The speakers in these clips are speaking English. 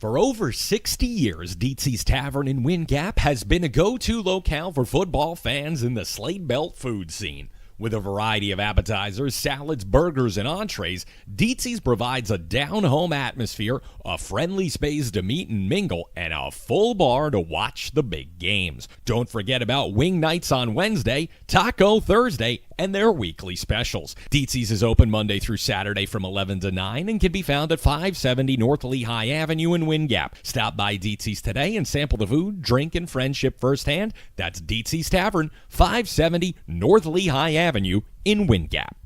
For over 60 years, Detzi'S Tavern in Wind Gap has been a go-to locale for football fans in the Slate Belt food scene. With a variety of appetizers, salads, burgers, and entrees, Detzi'S provides a down-home atmosphere, a friendly space to meet and mingle, and a full bar to watch the big games. Don't forget about wing nights on Wednesday, taco Thursday, and their weekly specials. Detzi'S is open Monday through Saturday from 11 to 9 and can be found at 570 North Lehigh Avenue in Wind Gap. Stop by Detzi'S today and sample the food, drink, and friendship firsthand. That's Detzi'S Tavern, 570 North Lehigh Avenue in Wind Gap.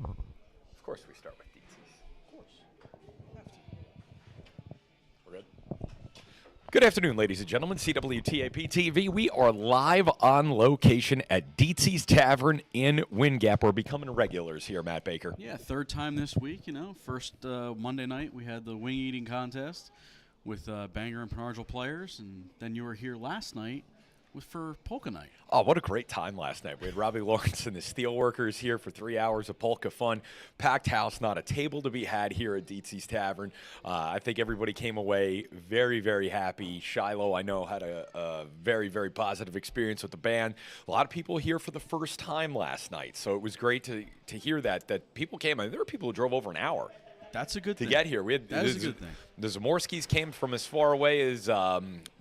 Of course we start with Detzi'S. Of course. We're good? Good afternoon, ladies and gentlemen. Cwtap TV. We are live on location at Detzi'S Tavern in Wind Gap. We're becoming regulars here, Matt Baker. Yeah, third time this week, First Monday night, we had the wing eating contest with Bangor and Penargil players, and then you were here last night for polka night. Oh, what a great time last night. We had Robbie Lawrence and the Steelworkers here for 3 hours of polka fun. Packed house, not a table to be had here at Detzi'S Tavern. I think everybody came away very, very happy. Shiloh, I know, had a very, very positive experience with the band. A lot of people here for the first time last night, so it was great to hear that people came. I mean, there were people who drove over an hour. That's a good thing. To get here. That is a good thing. The Zamorskis came from as far away as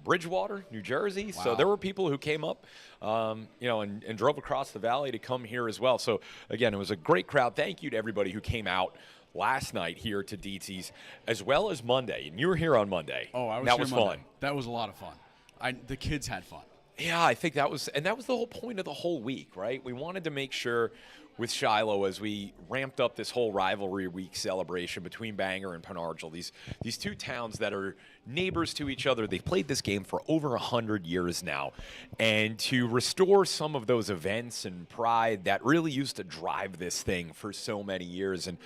Bridgewater, New Jersey. Wow. So there were people who came up, and drove across the valley to come here as well. So, again, it was a great crowd. Thank you to everybody who came out last night here to Detzi'S, as well as Monday. And you were here on Monday. Oh, I was That here was Monday. fun. That was a lot of fun. The kids had fun. Yeah, I think that was the whole point of the whole week, right? We wanted to make sure with Shiloh, as we ramped up this whole rivalry week celebration between Bangor and Penargil, these two towns that are neighbors to each other, they've played this game for over 100 years now. And to restore some of those events and pride that really used to drive this thing for so many years. And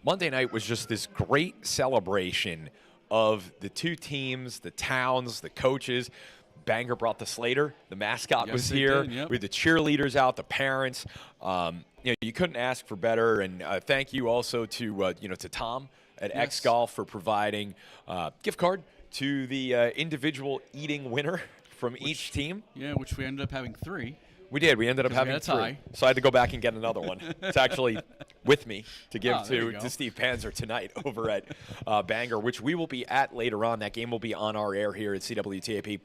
Monday night was just this great celebration of the two teams, the towns, the coaches. Bangor brought the Slater. The mascot was here. Yep. We had the cheerleaders out, the parents. You couldn't ask for better. And thank you also to Tom at X Golf for providing gift card to the individual eating winner from each team. Yeah, which we ended up having 3. We did. We ended up having we had a tie. 3. So I had to go back and get another one. It's actually with me to give there you to go. Steve Panzer tonight over at Bangor, which we will be at later on. That game will be on our air here at CWTAP.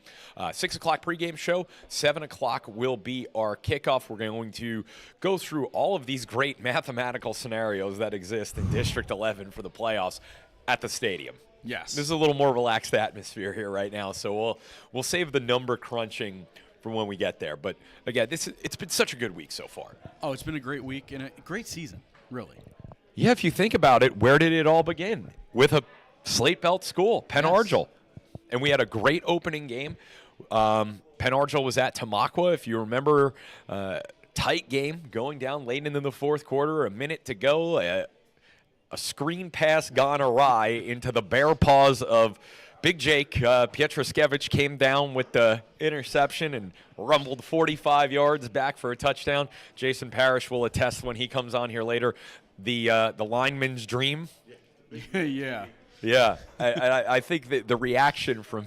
6 o'clock pregame show. 7 o'clock will be our kickoff. We're going to go through all of these great mathematical scenarios that exist in District 11 for the playoffs at the stadium. Yes. This is a little more relaxed atmosphere here right now, so we'll save the number crunching for when we get there. But again, it's been such a good week so far. Oh, it's been a great week and a great season, really. Yeah, if you think about it, where did it all begin? With a Slate Belt school, Penargil. Yes. And we had a great opening game. Penargil was at Tamaqua, if you remember. Tight game going down late into the fourth quarter, a minute to go. A screen pass gone awry into the bare paws of Big Jake. Pietroskevich came down with the interception and rumbled 45 yards back for a touchdown. Jason Parrish will attest when he comes on here later. The lineman's dream. Yeah. Yeah. I think that the reaction from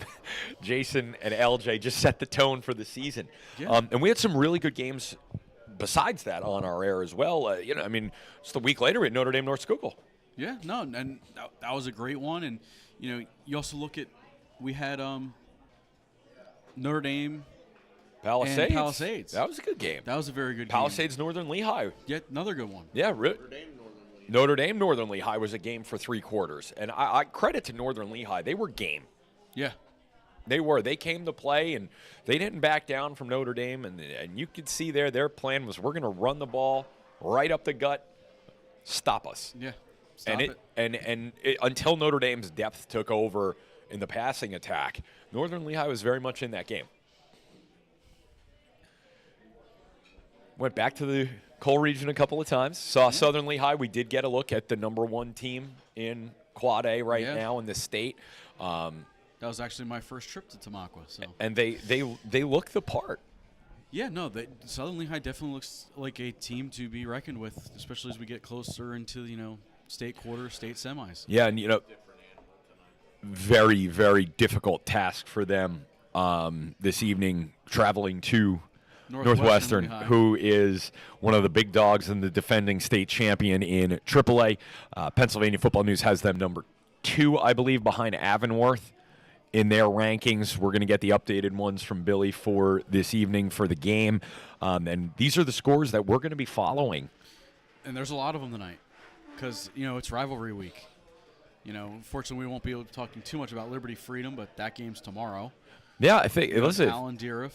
Jason and LJ just set the tone for the season. Yeah. And we had some really good games besides that on our air as well. Just a week later we had Notre Dame North Schuylkill. Yeah, no, and that was a great one. And, you also look at, we had Notre Dame Palisades. and Palisades. That was a good game. That was a very good Palisades Northern Lehigh. game. Yet another good one. Yeah, Notre Dame Northern Lehigh was a game for 3 quarters. And I credit to Northern Lehigh. They were game. Yeah. They were. They came to play, and they didn't back down from Notre Dame. And you could see their plan was, we're going to run the ball right up the gut, stop us. Yeah. Stop it. And until Notre Dame's depth took over in the passing attack, Northern Lehigh was very much in that game. Went back to the Coal region a couple of times. Saw Southern Lehigh. We did get a look at the #1 team in Quad A right now in the state. That was actually my first trip to Tamaqua. So. And they look the part. Yeah, no, Southern Lehigh definitely looks like a team to be reckoned with, especially as we get closer into, state quarters, state semis. Yeah, and, very, very difficult task for them this evening, traveling to Northwestern, Lehigh. who is one of the big dogs and the defending state champion in AAA. Pennsylvania Football News has them number 2, I believe, behind Avonworth in their rankings. We're going to get the updated ones from Billy for this evening for the game. And these are the scores that we're going to be following. And there's a lot of them tonight because, it's rivalry week. Unfortunately, we won't be able to talk too much about Liberty Freedom, but that game's tomorrow. Yeah, I think, listen. Alan Deeriff.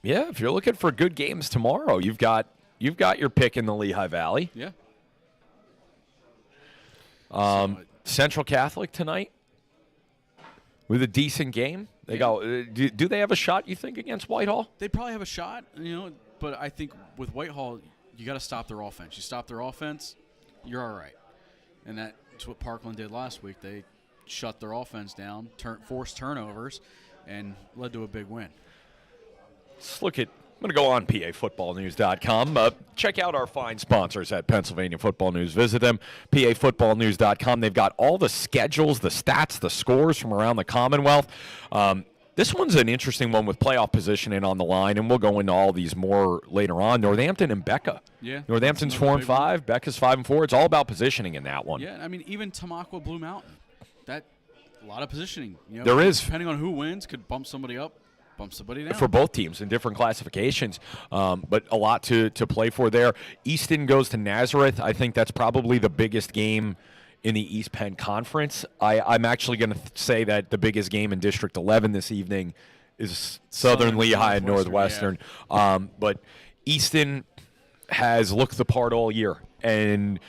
Yeah, if you're looking for good games tomorrow, you've got your pick in the Lehigh Valley. Yeah. Central Catholic tonight with a decent game. They go. Do they have a shot, you think, against Whitehall? They probably have a shot, but I think with Whitehall, you got to stop their offense. You stop their offense, you're all right. And that's what Parkland did last week. They shut their offense down, forced turnovers, and led to a big win. Let's look at. I'm going to go on PAFootballNews.com. Check out our fine sponsors at Pennsylvania Football News. Visit them, PAFootballNews.com. They've got all the schedules, the stats, the scores from around the Commonwealth. This one's an interesting one with playoff positioning on the line, and we'll go into all these more later on. Northampton and Becca. Yeah. Northampton's 4-5. Becca's 5-4. It's all about positioning in that one. Yeah, even Tamaqua Blue Mountain. A lot of positioning. There is. Depending on who wins, could bump somebody up. Bump somebody down. For both teams in different classifications, but a lot to play for there. Easton goes to Nazareth. I think that's probably the biggest game in the East Penn Conference. I'm actually going to say that the biggest game in District 11 this evening is Southern Lehigh and Northwestern. Yeah. But Easton has looked the part all year, and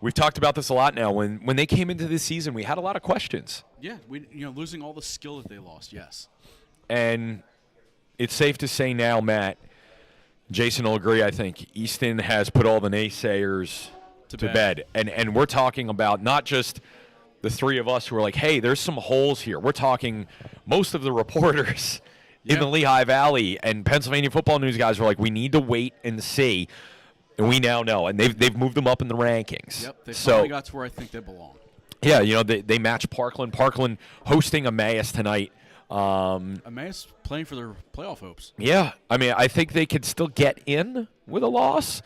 we've talked about this a lot now. When they came into this season, we had a lot of questions. Yeah, losing all the skill that they lost, yes. And it's safe to say now, Matt, Jason will agree, I think, Easton has put all the naysayers to bed. And we're talking about not just the three of us who are like, hey, there's some holes here. We're talking most of the reporters in the Lehigh Valley and Pennsylvania Football News guys are like, we need to wait and see. And we now know. And they've moved them up in the rankings. Yep, they finally got to where I think they belong. Yeah, they match Parkland. Parkland hosting Emmaus tonight. Emmaus playing for their playoff hopes. Yeah, I think they could still get in with a loss,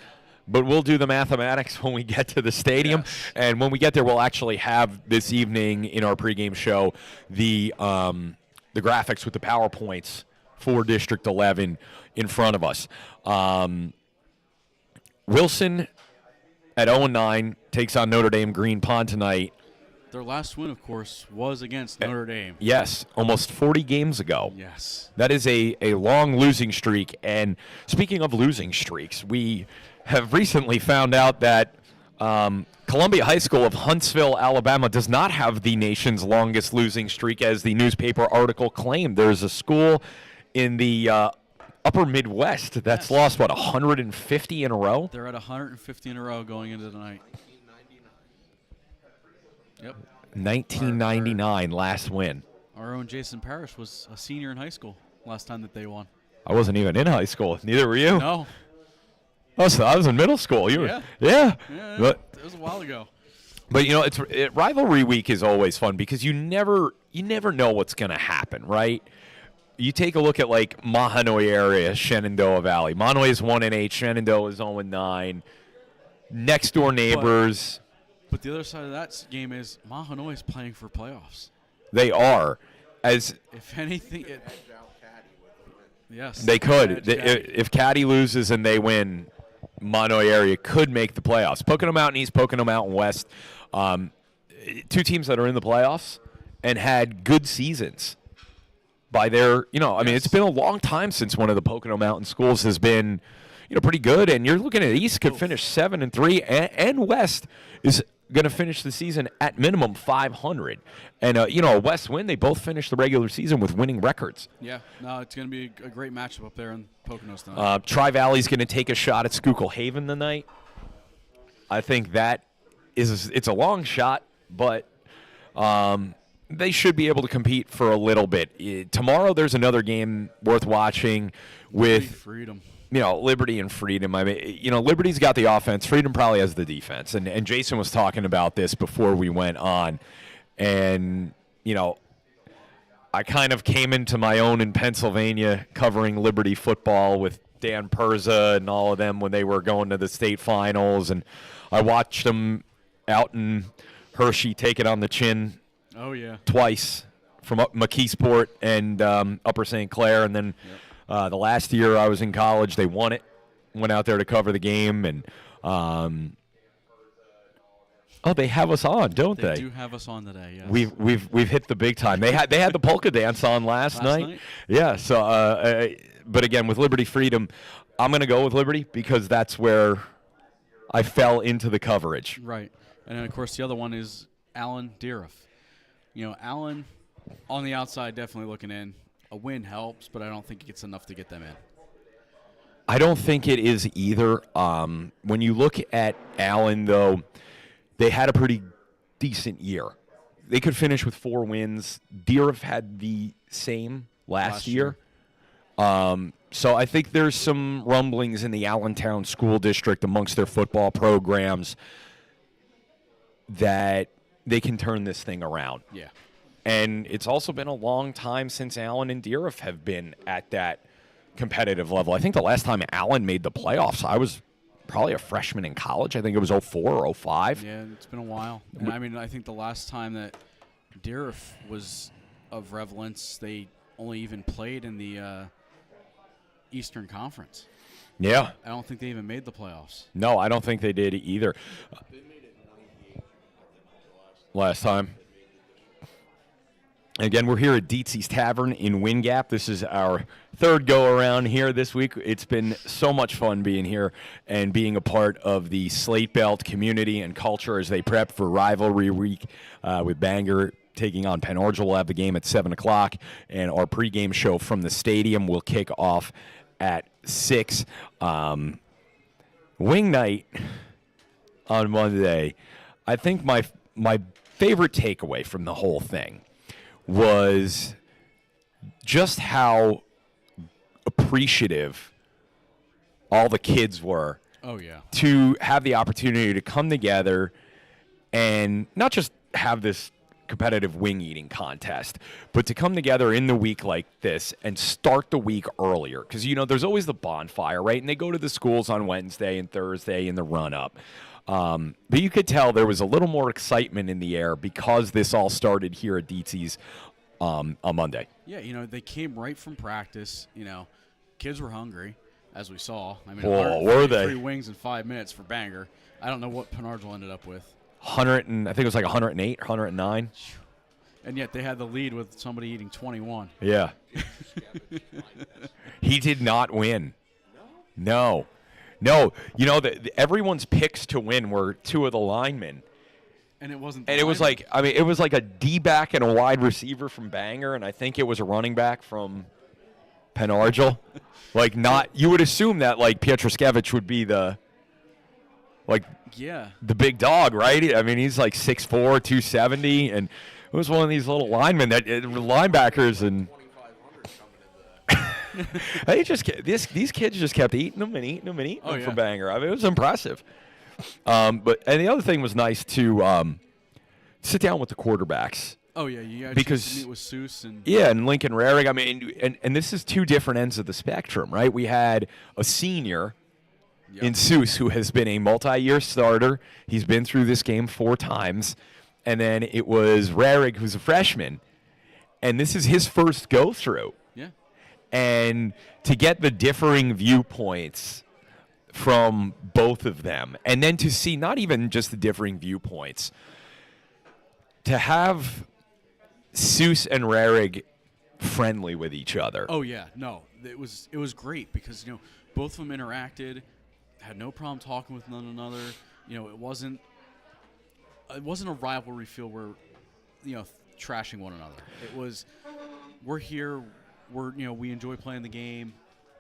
but we'll do the mathematics when we get to the stadium. Yes. And when we get there, we'll actually have this evening in our pregame show the graphics with the PowerPoints for District 11 in front of us. Wilson at 0-9 takes on Notre Dame Green Pond tonight. Their last win, of course, was against Notre Dame. Yes, almost 40 games ago. Yes. That is a long losing streak. And speaking of losing streaks, we have recently found out that Columbia High School of Huntsville, Alabama, does not have the nation's longest losing streak, as the newspaper article claimed. There's a school in the upper Midwest that's lost, 150 in a row? They're at 150 in a row going into tonight. Yep. 1999, last win. Our own Jason Parrish was a senior in high school last time that they won. I wasn't even in high school. Neither were you. No. Oh, so I was in middle school. You were, Yeah, but, it was a while ago. But rivalry week is always fun because you never know what's going to happen, right? You take a look at like Mahanoy area, Shenandoah Valley. Mahanoy is 1-8. Shenandoah is 0-9. Next door neighbors. But the other side of that game is Mahanoy is playing for playoffs. They are. If anything, yes, they could. If Caddy loses and they win, Mahanoy area could make the playoffs. Pocono Mountain East, Pocono Mountain West, two teams that are in the playoffs and had good seasons. By their, it's been a long time since one of the Pocono Mountain schools has been, pretty good. And you're looking at East could finish 7-3, and West is going to finish the season at minimum 500. And a West win, they both finished the regular season with winning records. Yeah, no, it's going to be a great matchup up there in Poconos tonight. Tri-Valley's going to take a shot at Schuylkill Haven tonight. I think it's a long shot, but they should be able to compete for a little bit. Tomorrow there's another game worth watching with Freedom. Liberty and Freedom. I mean, Liberty's got the offense. Freedom probably has the defense. And Jason was talking about this before we went on. And, I kind of came into my own in Pennsylvania covering Liberty football with Dan Perza and all of them when they were going to the state finals. And I watched them out in Hershey take it on the chin twice from McKeesport and Upper St. Clair. And then the last year I was in college, they won it, went out there to cover the game. And they have us on, don't they? They do have us on today. Yes. We've hit the big time. They had the polka dance on last night. Yeah. So, but again, with Liberty Freedom, I'm going to go with Liberty because that's where I fell into the coverage. Right, and then of course the other one is Allen Deeriff. Allen on the outside definitely looking in. A win helps, but I don't think it's enough to get them in. I don't think it is either. When you look at Allen, though, they had a pretty decent year. They could finish with 4 wins. Deeriff had the same last year. So I think there's some rumblings in the Allentown School District amongst their football programs that they can turn this thing around. Yeah. And it's also been a long time since Allen and Deeriff have been at that competitive level. I think the last time Allen made the playoffs, I was probably a freshman in college. I think it was 04 or 05. Yeah, it's been a while. And I think the last time that Deeriff was of relevance, they only even played in the Eastern Conference. Yeah. I don't think they even made the playoffs. No, I don't think they did either. They made it in 98 last time. Again, we're here at Detzi'S Tavern in Wind Gap. This is our third go-around here this week. It's been so much fun being here and being a part of the Slate Belt community and culture as they prep for Rivalry Week with Bangor taking on Penn Orgeat. We'll have the game at 7 o'clock, and our pregame show from the stadium will kick off at 6. Wing night on Monday. I think my favorite takeaway from the whole thing was just how appreciative all the kids were to have the opportunity to come together and not just have this competitive wing eating contest, but to come together in the week like this and start the week earlier. Because, there's always the bonfire, right? And they go to the schools on Wednesday and Thursday in the run-up. But you could tell there was a little more excitement in the air because this all started here at Detzi'S on Monday. Yeah, they came right from practice. Kids were hungry, as we saw. I mean, were they? 3 wings in 5 minutes for Bangor. I don't know what Penn Orgeat ended up with. I think it was like 108, 109. And yet they had the lead with somebody eating 21. Yeah. He did not win. No. Everyone's picks to win were 2 of the linemen. And it wasn't. And it was like a D-back and a wide receiver from Bangor, and I think it was a running back from Penn Orgeat. You would assume that Pietraszkiewicz would be the big dog, right? I mean, he's 6'4", 270, and it was one of these little linemen linebackers and. These kids just kept eating them for Bangor. I mean, it was impressive. And the other thing was nice to sit down with the quarterbacks. Oh yeah, you got to meet with Seuss and Lincoln Rarig. I mean, and this is 2 different ends of the spectrum, right? We had a senior in Seuss who has been a multi-year starter. He's been through this game 4 times, and then it was Rarig who's a freshman, and this is his first go through. Yeah. And to get the differing viewpoints from both of them, and then to see not even just the differing viewpoints, to have Seuss and Rarig friendly with each other. Oh yeah, no, it was great because both of them interacted, had no problem talking with one another. It wasn't a rivalry feel where trashing one another. It was we're here. We enjoy playing the game.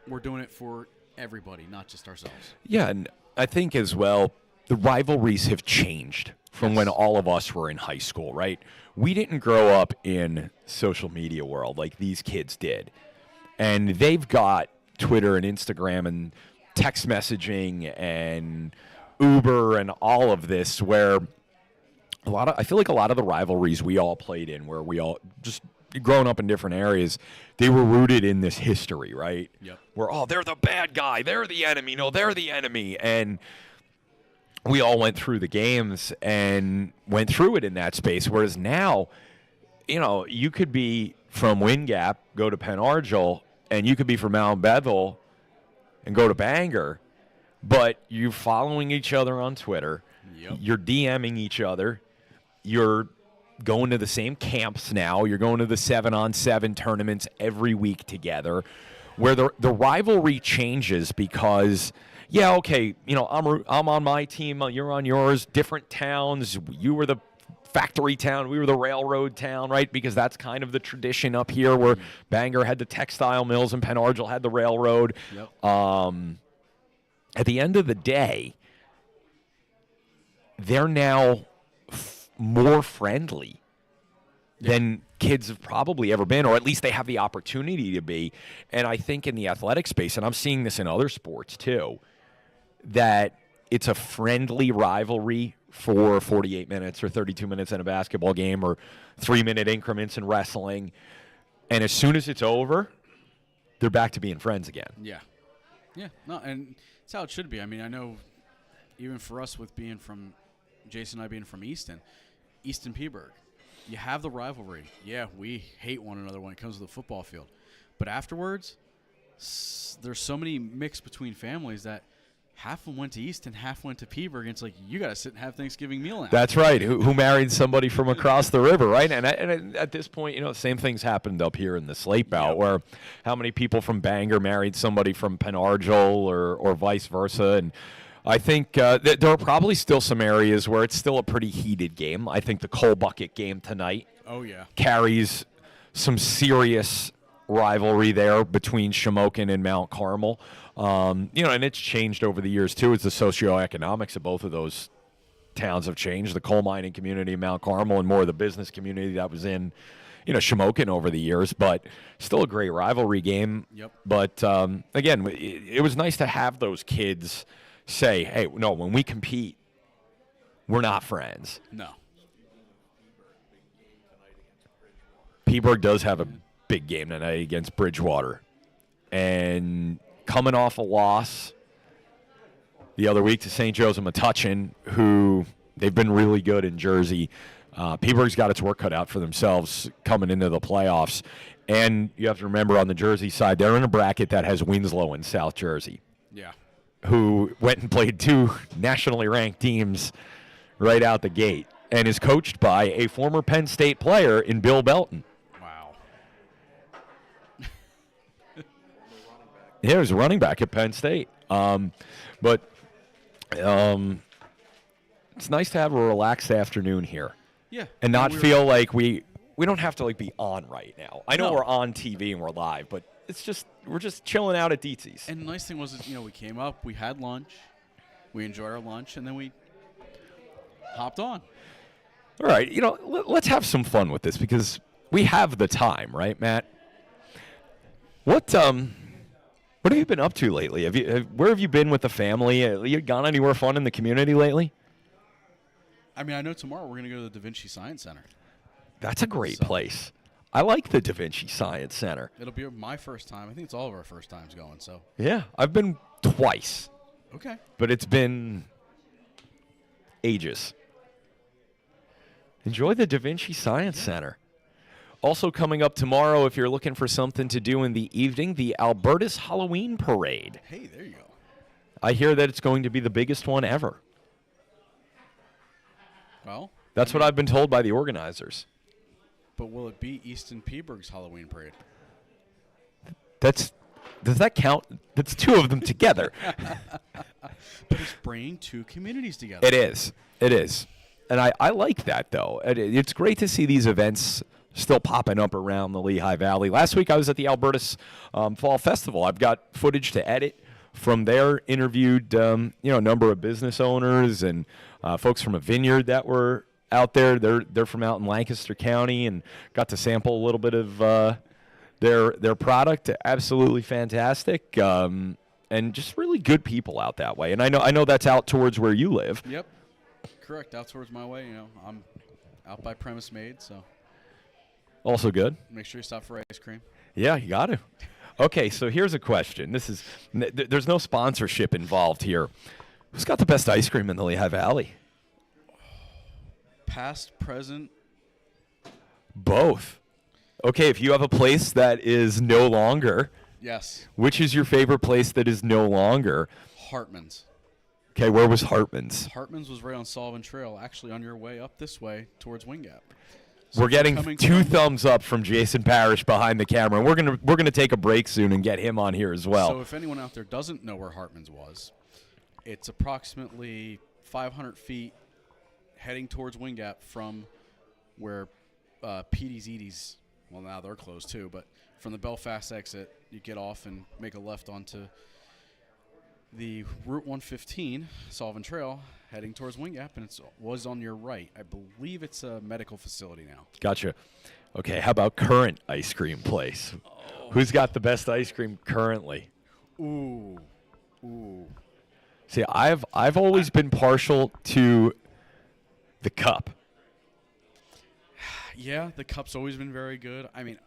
We're doing it for everybody, not just ourselves. Yeah, and I think as well, the rivalries have changed from when all of us were in high school, right? We didn't grow up in social media world like these kids did. And they've got Twitter and Instagram and text messaging and Uber and all of this, where I feel like a lot of the rivalries we all played in, where we all just growing up in different areas, they were rooted in this history, right? Yep. Where, they're the bad guy, they're the enemy, no, they're the enemy. And we all went through the games and went through it in that space. Whereas now, you could be from Wind Gap, go to Penn Argyl, and you could be from Mount Bethel and go to Bangor, but you're following each other on Twitter. Yep. You're DMing each other. You're going to the same camps now. You're going to the 7-on-7 tournaments every week together, where the rivalry changes because, I'm on my team, you're on yours, different towns. You were the factory town, we were the railroad town, right? Because that's kind of the tradition up here, where Bangor had the textile mills and Penn Argyl had the railroad. Yep. At the end of the day, they're now more friendly than kids have probably ever been, or at least they have the opportunity to be. And I think in the athletic space, and I'm seeing this in other sports too, that it's a friendly rivalry for 48 minutes or 32 minutes in a basketball game, or 3-minute increments in wrestling. And as soon as it's over, they're back to being friends again. Yeah. Yeah. No, and it's how it should be. I mean, I know even for us with being from Jason and I being from Easton Peaburg, you have the rivalry. Yeah, we hate one another when it comes to the football field. But afterwards, there's so many mix between families that half of them went to Easton, half went to Peaburg, and it's like, you got to sit and have Thanksgiving meal now. That's right. Who married somebody from across the river, right? And at this point, the same things happened up here in the Slate Belt, where how many people from Bangor married somebody from Penn Argyl or vice versa. And I think there are probably still some areas where it's still a pretty heated game. I think the Coal Bucket game tonight carries some serious rivalry there between Shamokin and Mount Carmel. And it's changed over the years, too, as the socioeconomics of both of those towns have changed. The coal mining community in Mount Carmel and more of the business community that was in, Shamokin over the years. But still a great rivalry game. Yep. But, again, it was nice to have those kids say, hey, no, when we compete, we're not friends. No. Peaburg does have a big game tonight against Bridgewater. And coming off a loss the other week to St. Joe's and Metuchen, who they've been really good in Jersey. Peaburg's got its work cut out for themselves coming into the playoffs. And you have to remember, on the Jersey side, they're in a bracket that has Winslow in South Jersey. Yeah. Who went and played 2 nationally ranked teams right out the gate, and is coached by a former Penn State player in Bill Belton. Wow. Yeah, he was a running back at Penn State. But it's nice to have a relaxed afternoon here. Yeah. And not feel like we don't have to be on right now. I know we're on TV and we're live, but we're just chilling out at Detzi'S. And the nice thing was, we came up, we had lunch, we enjoyed our lunch, and then we hopped on. All right, let's have some fun with this because we have the time, right, Matt? What have you been up to lately? Where have you been with the family? You gone anywhere fun in the community lately? I mean, I know tomorrow we're going to go to the Da Vinci Science Center. That's a great place. I like the Da Vinci Science Center. It'll be my first time. I think it's all of our first times going. So yeah, I've been twice. Okay. But it's been ages. Enjoy the Da Vinci Science Center. Also coming up tomorrow, if you're looking for something to do in the evening, the Albertus Halloween Parade. Hey, there you go. I hear that it's going to be the biggest one ever. Well, that's what I've been told by the organizers. But will it be Easton Peaburg's Halloween Parade? Does that count? That's 2 of them together. But it's bringing 2 communities together. It is. It is. And I like that, though. It's great to see these events still popping up around the Lehigh Valley. Last week I was at the Albertus Fall Festival. I've got footage to edit from there, interviewed a number of business owners and folks from a vineyard that were out there. They're from out in Lancaster County, and got to sample a little bit of Their product absolutely fantastic, and just really good people out that way. And I know that's out towards where you live. Yep. Correct. Out towards my way. I'm out by Premise Made, so Also good. make sure you stop for ice cream. Yeah, you got to. Okay, so here's a question. There's no sponsorship involved here. Who's got the best ice cream in the Lehigh Valley? Past, present. Both. Okay, if you have a place that is no longer, Yes. which is your favorite place that is no longer? Hartman's. Okay, where was Hartman's? Hartman's was right on Sullivan Trail, actually on your way up this way towards Wing Gap. So We're if you're getting coming two from- thumbs up from Jason Parrish behind the camera, and we're gonna take a break soon and get him on here as well. So if anyone out there doesn't know where Hartman's was, it's approximately 500 feet heading towards Wing Gap from where Petey's Edie's, well, now they're closed too, but from the Belfast exit, you get off and make a left onto the Route 115 Sullivan Trail heading towards Wing Gap, and it was on your right. I believe it's a medical facility now. Gotcha. Okay, how about current ice cream place? Who's got the best ice cream currently? Ooh. See, I've always been partial to the cup, Yeah, the cup's always been very good. I mean,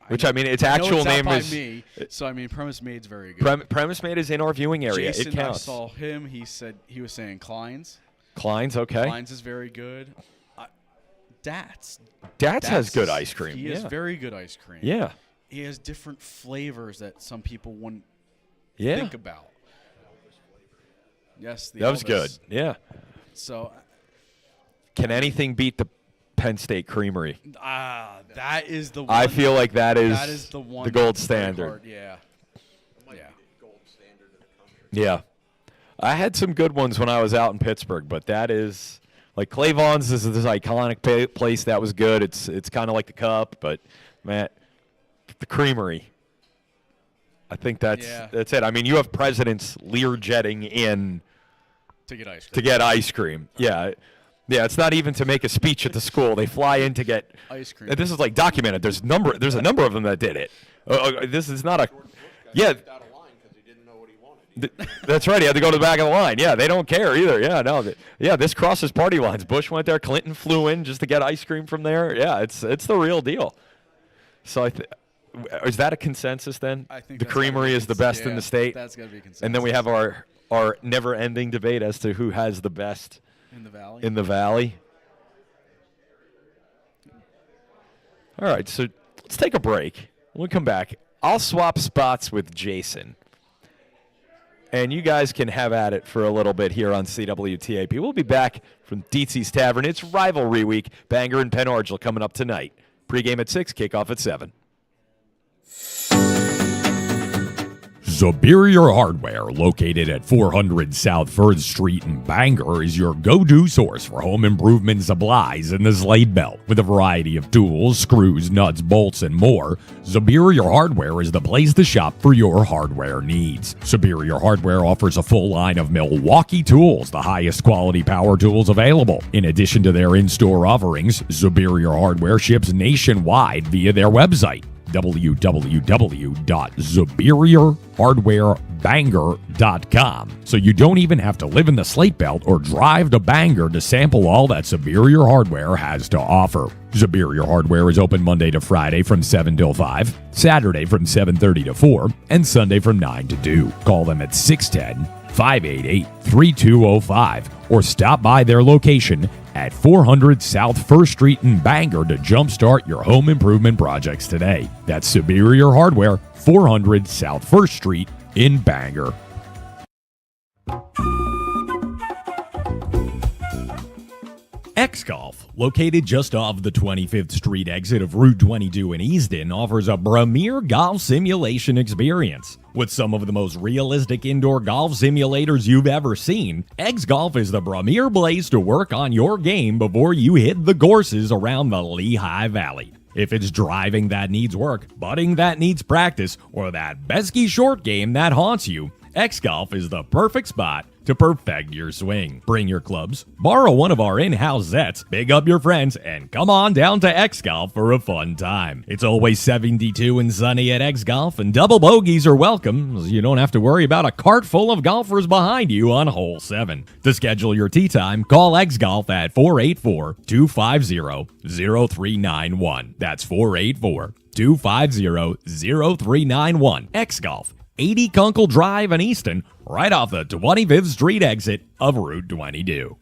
which know- its I know actual it's out name by is me, so I mean, Premise Made's very good. Premise Made is in our viewing area. Jason, it counts. I saw him. He was saying Klein's. Klein's, okay. Klein's is very good. Dats Has good ice cream. He yeah. has very good ice cream. Yeah. He has different flavors that some people wouldn't Yeah. think about. Yes, the That was Elvis. good. Yeah. So, Can anything beat the Penn State Creamery? that is the one. I feel like that is the one. the gold that's very standard. hard, Yeah. Might Yeah. be the gold standard of the country. Yeah. I had some good ones when I was out in Pittsburgh, but that is like Clavon's is this iconic place that was good. It's kind of like the Cup, but man, the Creamery. I think that's it. I mean, you have presidents Learjetting in To get ice cream. to get ice cream. Yeah. Yeah, it's not even to make a speech at the school. They fly in to get Ice cream. And this is like documented. There's a number of them that did it. This is not a George Bush got yeah. kicked out of line because he didn't know what he wanted. That's right. He had to go to the back of the line. Yeah, they don't care either. Yeah, no. Yeah, this crosses party lines. Bush went there. Clinton flew in just to get ice cream from there. Yeah, it's the real deal. So is that a consensus then? I think the that's gotta Creamery be is the best in yeah, the state. That's got to be a consensus. And then we have our never-ending debate as to who has the best in the valley. in the valley. All right, so let's take a break. When we come back, I'll swap spots with Jason. And you guys can have at it for a little bit here on CWTAP. We'll be back from Detzi'S Tavern. It's Rivalry Week. Bangor and Penn Argyle coming up tonight. Pre-game at 6, kickoff at 7. Superior Hardware, located at 400 South 1st Street in Bangor, is your go-to source for home improvement supplies in the Slade Belt. With a variety of tools, screws, nuts, bolts, and more, Superior Hardware is the place to shop for your hardware needs. Superior Hardware offers a full line of Milwaukee tools, the highest quality power tools available. In addition to their in-store offerings, Superior Hardware ships nationwide via their website, www.superiorhardwarebangor.com. So you don't even have to live in the Slate Belt or drive to Bangor to sample all that Superior Hardware has to offer. Superior Hardware is open Monday to Friday from 7 till 5, Saturday from 7:30 to 4, and Sunday from 9 to 2. Call them at 610-588-3205 or stop by their location at 400 South 1st Street in Bangor to jumpstart your home improvement projects today. That's Superior Hardware, 400 South 1st Street in Bangor. X-Golf, located just off the 25th Street exit of Route 22 in Easton, offers a premier golf simulation experience. With some of the most realistic indoor golf simulators you've ever seen, X-Golf is the premier place to work on your game before you hit the courses around the Lehigh Valley. If it's driving that needs work, putting that needs practice, or that pesky short game that haunts you, X-Golf is the perfect spot to perfect your swing. Bring your clubs, borrow one of our in-house sets, big up your friends, and come on down to X Golf for a fun time. It's always 72 and sunny at X Golf, and double bogeys are welcome, so you don't have to worry about a cart full of golfers behind you on hole 7. To schedule your tee time, call X Golf at 484-250-0391. That's 484-250-0391. X Golf, 80 Kunkel Drive in Easton, right off the 25th Street exit of Route 22.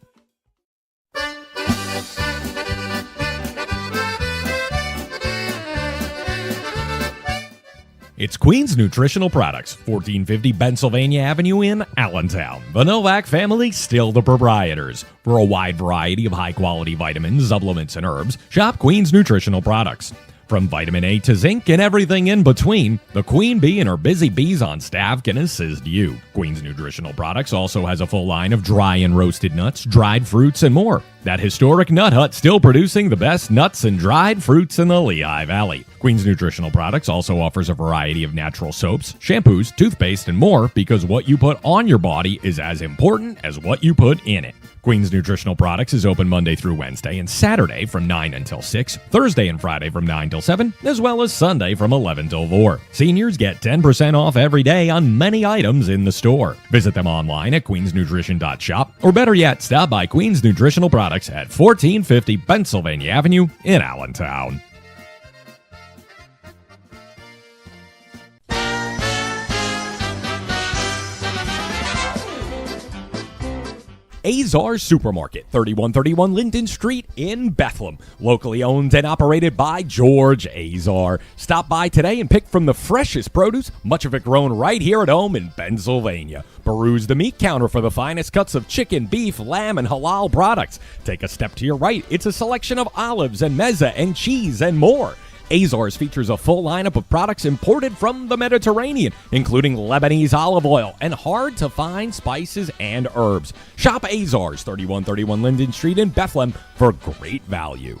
It's Queen's Nutritional Products, 1450 Pennsylvania Avenue in Allentown. The Novak family, still the proprietors. For a wide variety of high-quality vitamins, supplements, and herbs, shop Queen's Nutritional Products. From vitamin A to zinc and everything in between, the Queen Bee and her busy bees on staff can assist you. Queen's Nutritional Products also has a full line of dry and roasted nuts, dried fruits, and more. That historic nut hut still producing the best nuts and dried fruits in the Lehigh Valley. Queen's Nutritional Products also offers a variety of natural soaps, shampoos, toothpaste, and more, because what you put on your body is as important as what you put in it. Queen's Nutritional Products is open Monday through Wednesday and Saturday from 9 until 6, Thursday and Friday from 9 till 7, as well as Sunday from 11 till 4. Seniors get 10% off every day on many items in the store. Visit them online at queensnutrition.shop, or better yet, stop by Queen's Nutritional Products at 1450 Pennsylvania Avenue in Allentown. Azar Supermarket, 3131 Linden Street in Bethlehem. Locally owned and operated by George Azar. Stop by today and pick from the freshest produce, much of it grown right here at home in Pennsylvania. Peruse the meat counter for the finest cuts of chicken, beef, lamb, and halal products. Take a step to your right. It's a selection of olives and mezza and cheese and more. Azars features a full lineup of products imported from the Mediterranean, including Lebanese olive oil and hard-to-find spices and herbs. Shop Azars, 3131 Linden Street in Bethlehem, for great value.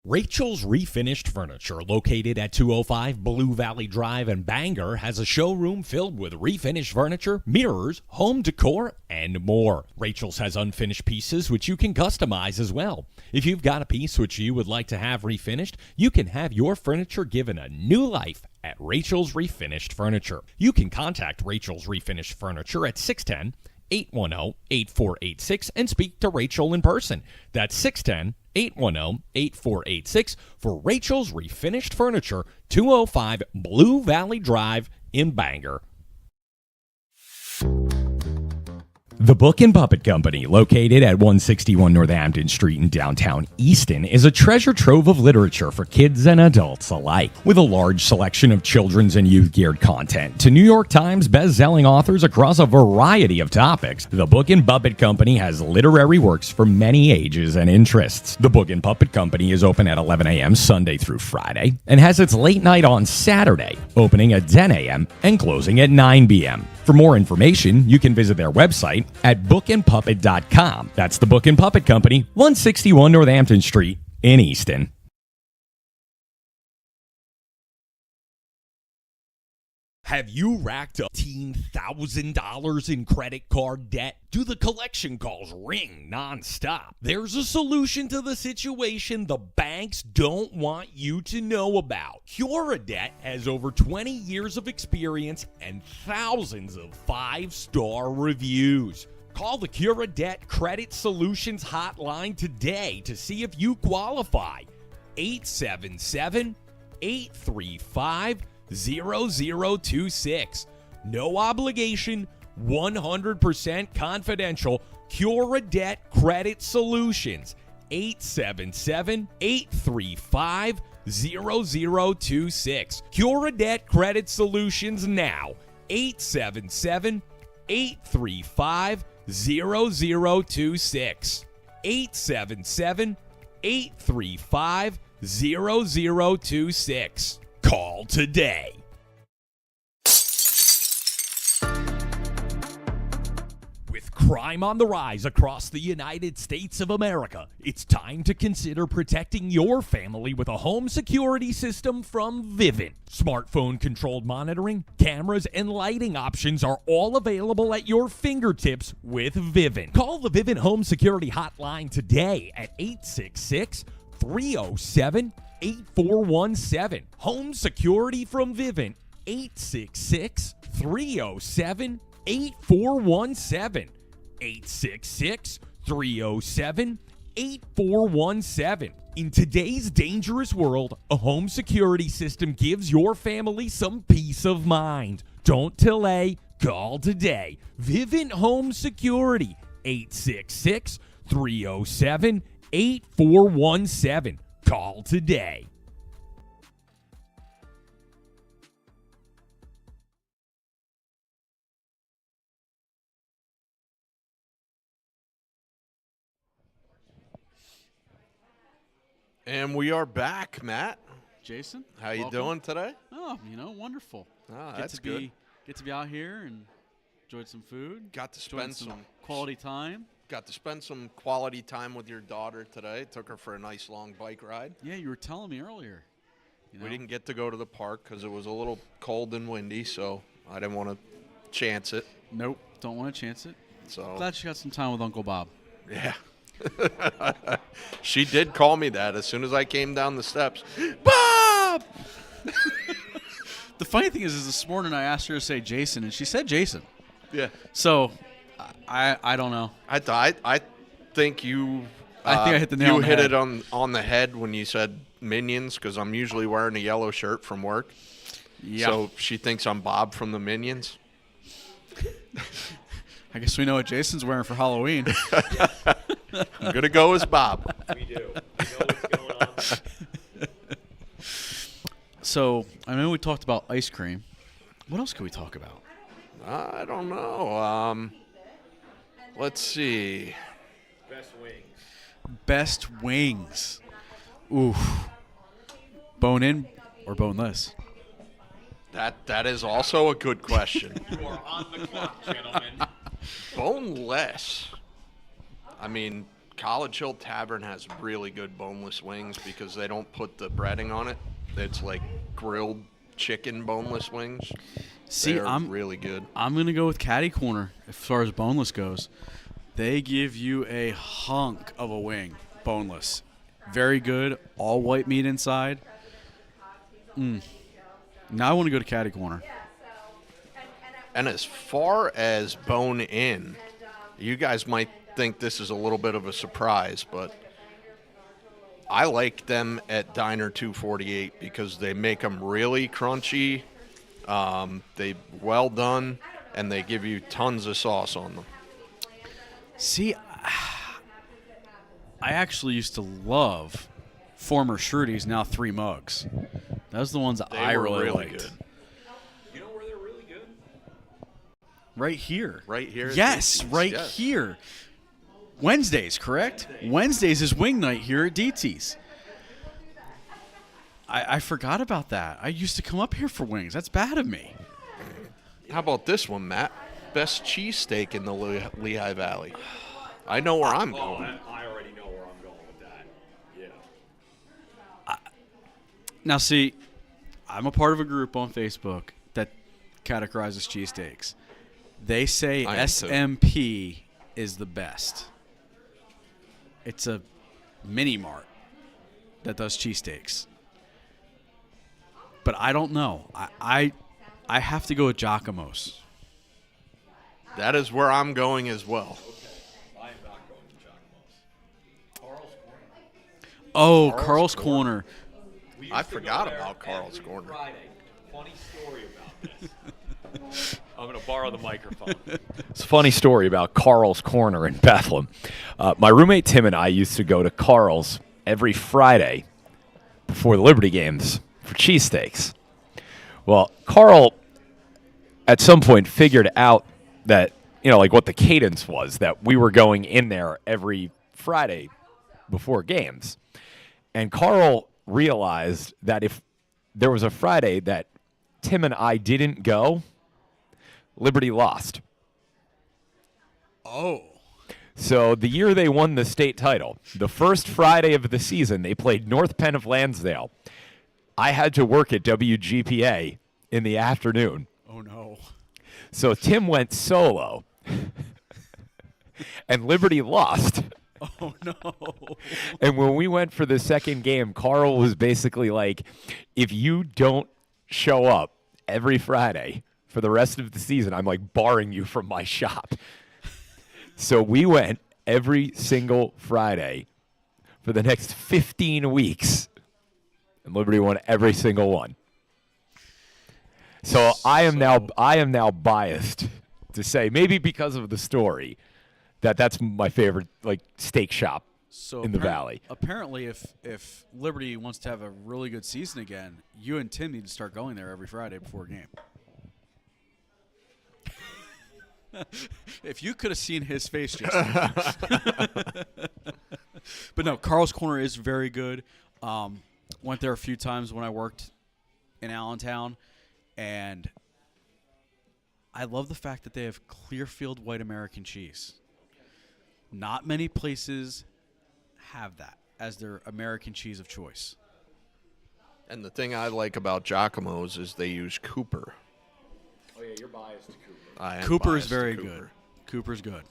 Rachel's Refinished Furniture, located at 205 Blue Valley Drive in Bangor, has a showroom filled with refinished furniture, mirrors, home decor, and more. Rachel's has unfinished pieces which you can customize as well. If you've got a piece which you would like to have refinished, you can have your furniture given a new life at Rachel's Refinished Furniture. You can contact Rachel's Refinished Furniture at 610-810-8486 and speak to Rachel in person. That's 610-810-8486 for Rachel's Refinished Furniture, 205 Blue Valley Drive in Bangor. The Book and Puppet Company, located at 161 Northampton Street in downtown Easton, is a treasure trove of literature for kids and adults alike. With a large selection of children's and youth-geared content to New York Times best-selling authors across a variety of topics, the Book and Puppet Company has literary works for many ages and interests. The Book and Puppet Company is open at 11 a.m. Sunday through Friday and has its late night on Saturday, opening at 10 a.m. and closing at 9 p.m. For more information, you can visit their website at bookandpuppet.com. That's the Book and Puppet Company, 161 Northampton Street in Easton. Have you racked up $18,000 in credit card debt? Do the collection calls ring nonstop? There's a solution to the situation the banks don't want you to know about. Cwtap has over 20 years of experience and thousands of 5-star reviews. Call the Cwtap Credit Solutions hotline today to see if you qualify. 877-835-0026. No obligation, 100% confidential. Cwtap Credit Solutions, 877-835-0026. Cwtap Credit Solutions now, 877-835-0026. 877-835-0026. Call today. With crime on the rise across the United States of America, it's time to consider protecting your family with a home security system from Vivint. Smartphone-controlled monitoring, cameras, and lighting options are all available at your fingertips with Vivint. Call the Vivint Home Security Hotline today at 866-307-8417. Home security from Vivint, 866-307-8417. 866-307-8417. In today's dangerous world, a home security system gives your family some peace of mind. Don't delay. Call today. Vivint Home Security, 866-307-8417. Call today. And we are back, Matt. Jason, How you welcome. doing today? Oh, wonderful. That's good. Get to be out here and enjoyed some food. Got to enjoyed spend some quality time. Got to spend some quality time with your daughter today. Took her for a nice long bike ride. Yeah, you were telling me earlier. We didn't get to go to the park because it was a little cold and windy, so I didn't want to chance it. Nope, don't want to chance it. So Glad she got some time with Uncle Bob. yeah. She did call me that as soon as I came down the steps. Bob! The funny thing is this morning I asked her to say Jason, and she said Jason. Yeah. So, I don't know. I think you. I think I hit the nail You on the hit head. it on the head when you said Minions, because I'm usually wearing a yellow shirt from work. Yeah. So she thinks I'm Bob from the Minions. I guess we know what Jason's wearing for Halloween. I'm gonna go as Bob. We do. We know what's going on. So, I know we talked about ice cream. What else could we talk about? I don't know. Let's see. Best wings. Best wings. Oof. Bone in or boneless? That is also a good question. You are on the clock, gentlemen. Boneless. I mean, College Hill Tavern has really good boneless wings because they don't put the breading on it. It's like grilled chicken boneless wings. See, They're I'm really good. I'm going to go with Caddy Corner as far as boneless goes. They give you a hunk of a wing, boneless. Very good, all white meat inside. Now I want to go to Caddy Corner. And as far as bone in, you guys might think this is a little bit of a surprise, but I like them at Diner 248 because they make them really crunchy. They well done, and they give you tons of sauce on them. See, I actually used to love former Shrudy's, now Three Mugs. Those are the ones that They I were really really liked. good. You know where they're really good? Right here. Right here at Yes, Detzi'S, right yes. here. Wednesdays, correct? Wednesdays is wing night here at Detzi'S. I forgot about that. I used to come up here for wings. That's bad of me. How about this one, Matt? Best cheesesteak in the Lehigh Valley. I know where I'm going. I already know where I'm going with that. Yeah. Now, see, I'm a part of a group on Facebook that categorizes cheesesteaks. They say I am too. SMP is the best. It's a mini mart that does cheesesteaks. But I don't know. I have to go with Giacomo's. That is where I'm going as well. I am not going to Giacomo's. Carl's Corner. Oh, Carl's Carl's Corner. Corner. We I used to go forgot there about Carl's every Corner. Friday. Funny story about this. I'm going to borrow the microphone. It's a funny story about Carl's Corner in Bethlehem. My roommate Tim and I used to go to Carl's every Friday before the Liberty games for cheesesteaks. Well, Carl at some point figured out that, like what the cadence was, that we were going in there every Friday before games. And Carl realized that if there was a Friday that Tim and I didn't go, Liberty lost. Oh. So the year they won the state title, the first Friday of the season, they played North Penn of Lansdale. I had to work at WGPA in the afternoon. Oh, no. So Tim went solo, and Liberty lost. Oh, no. And when we went for the second game, Carl was basically like, if you don't show up every Friday for the rest of the season, I'm like barring you from my shop. So we went every single Friday for the next 15 weeks, and Liberty won every single one. So I am now biased to say, maybe because of the story, that's my favorite steak shop in the Valley. Apparently, if Liberty wants to have a really good season again, you and Tim need to start going there every Friday before a game. If you could have seen his face just now. But no, Carl's Corner is very good. Went there a few times when I worked in Allentown, and I love the fact that they have Clearfield white American cheese. Not many places have that as their American cheese of choice. And the thing I like about Giacomo's is they use Cooper. Oh, yeah, you're biased to Cooper. Cooper is very good. Cooper's good.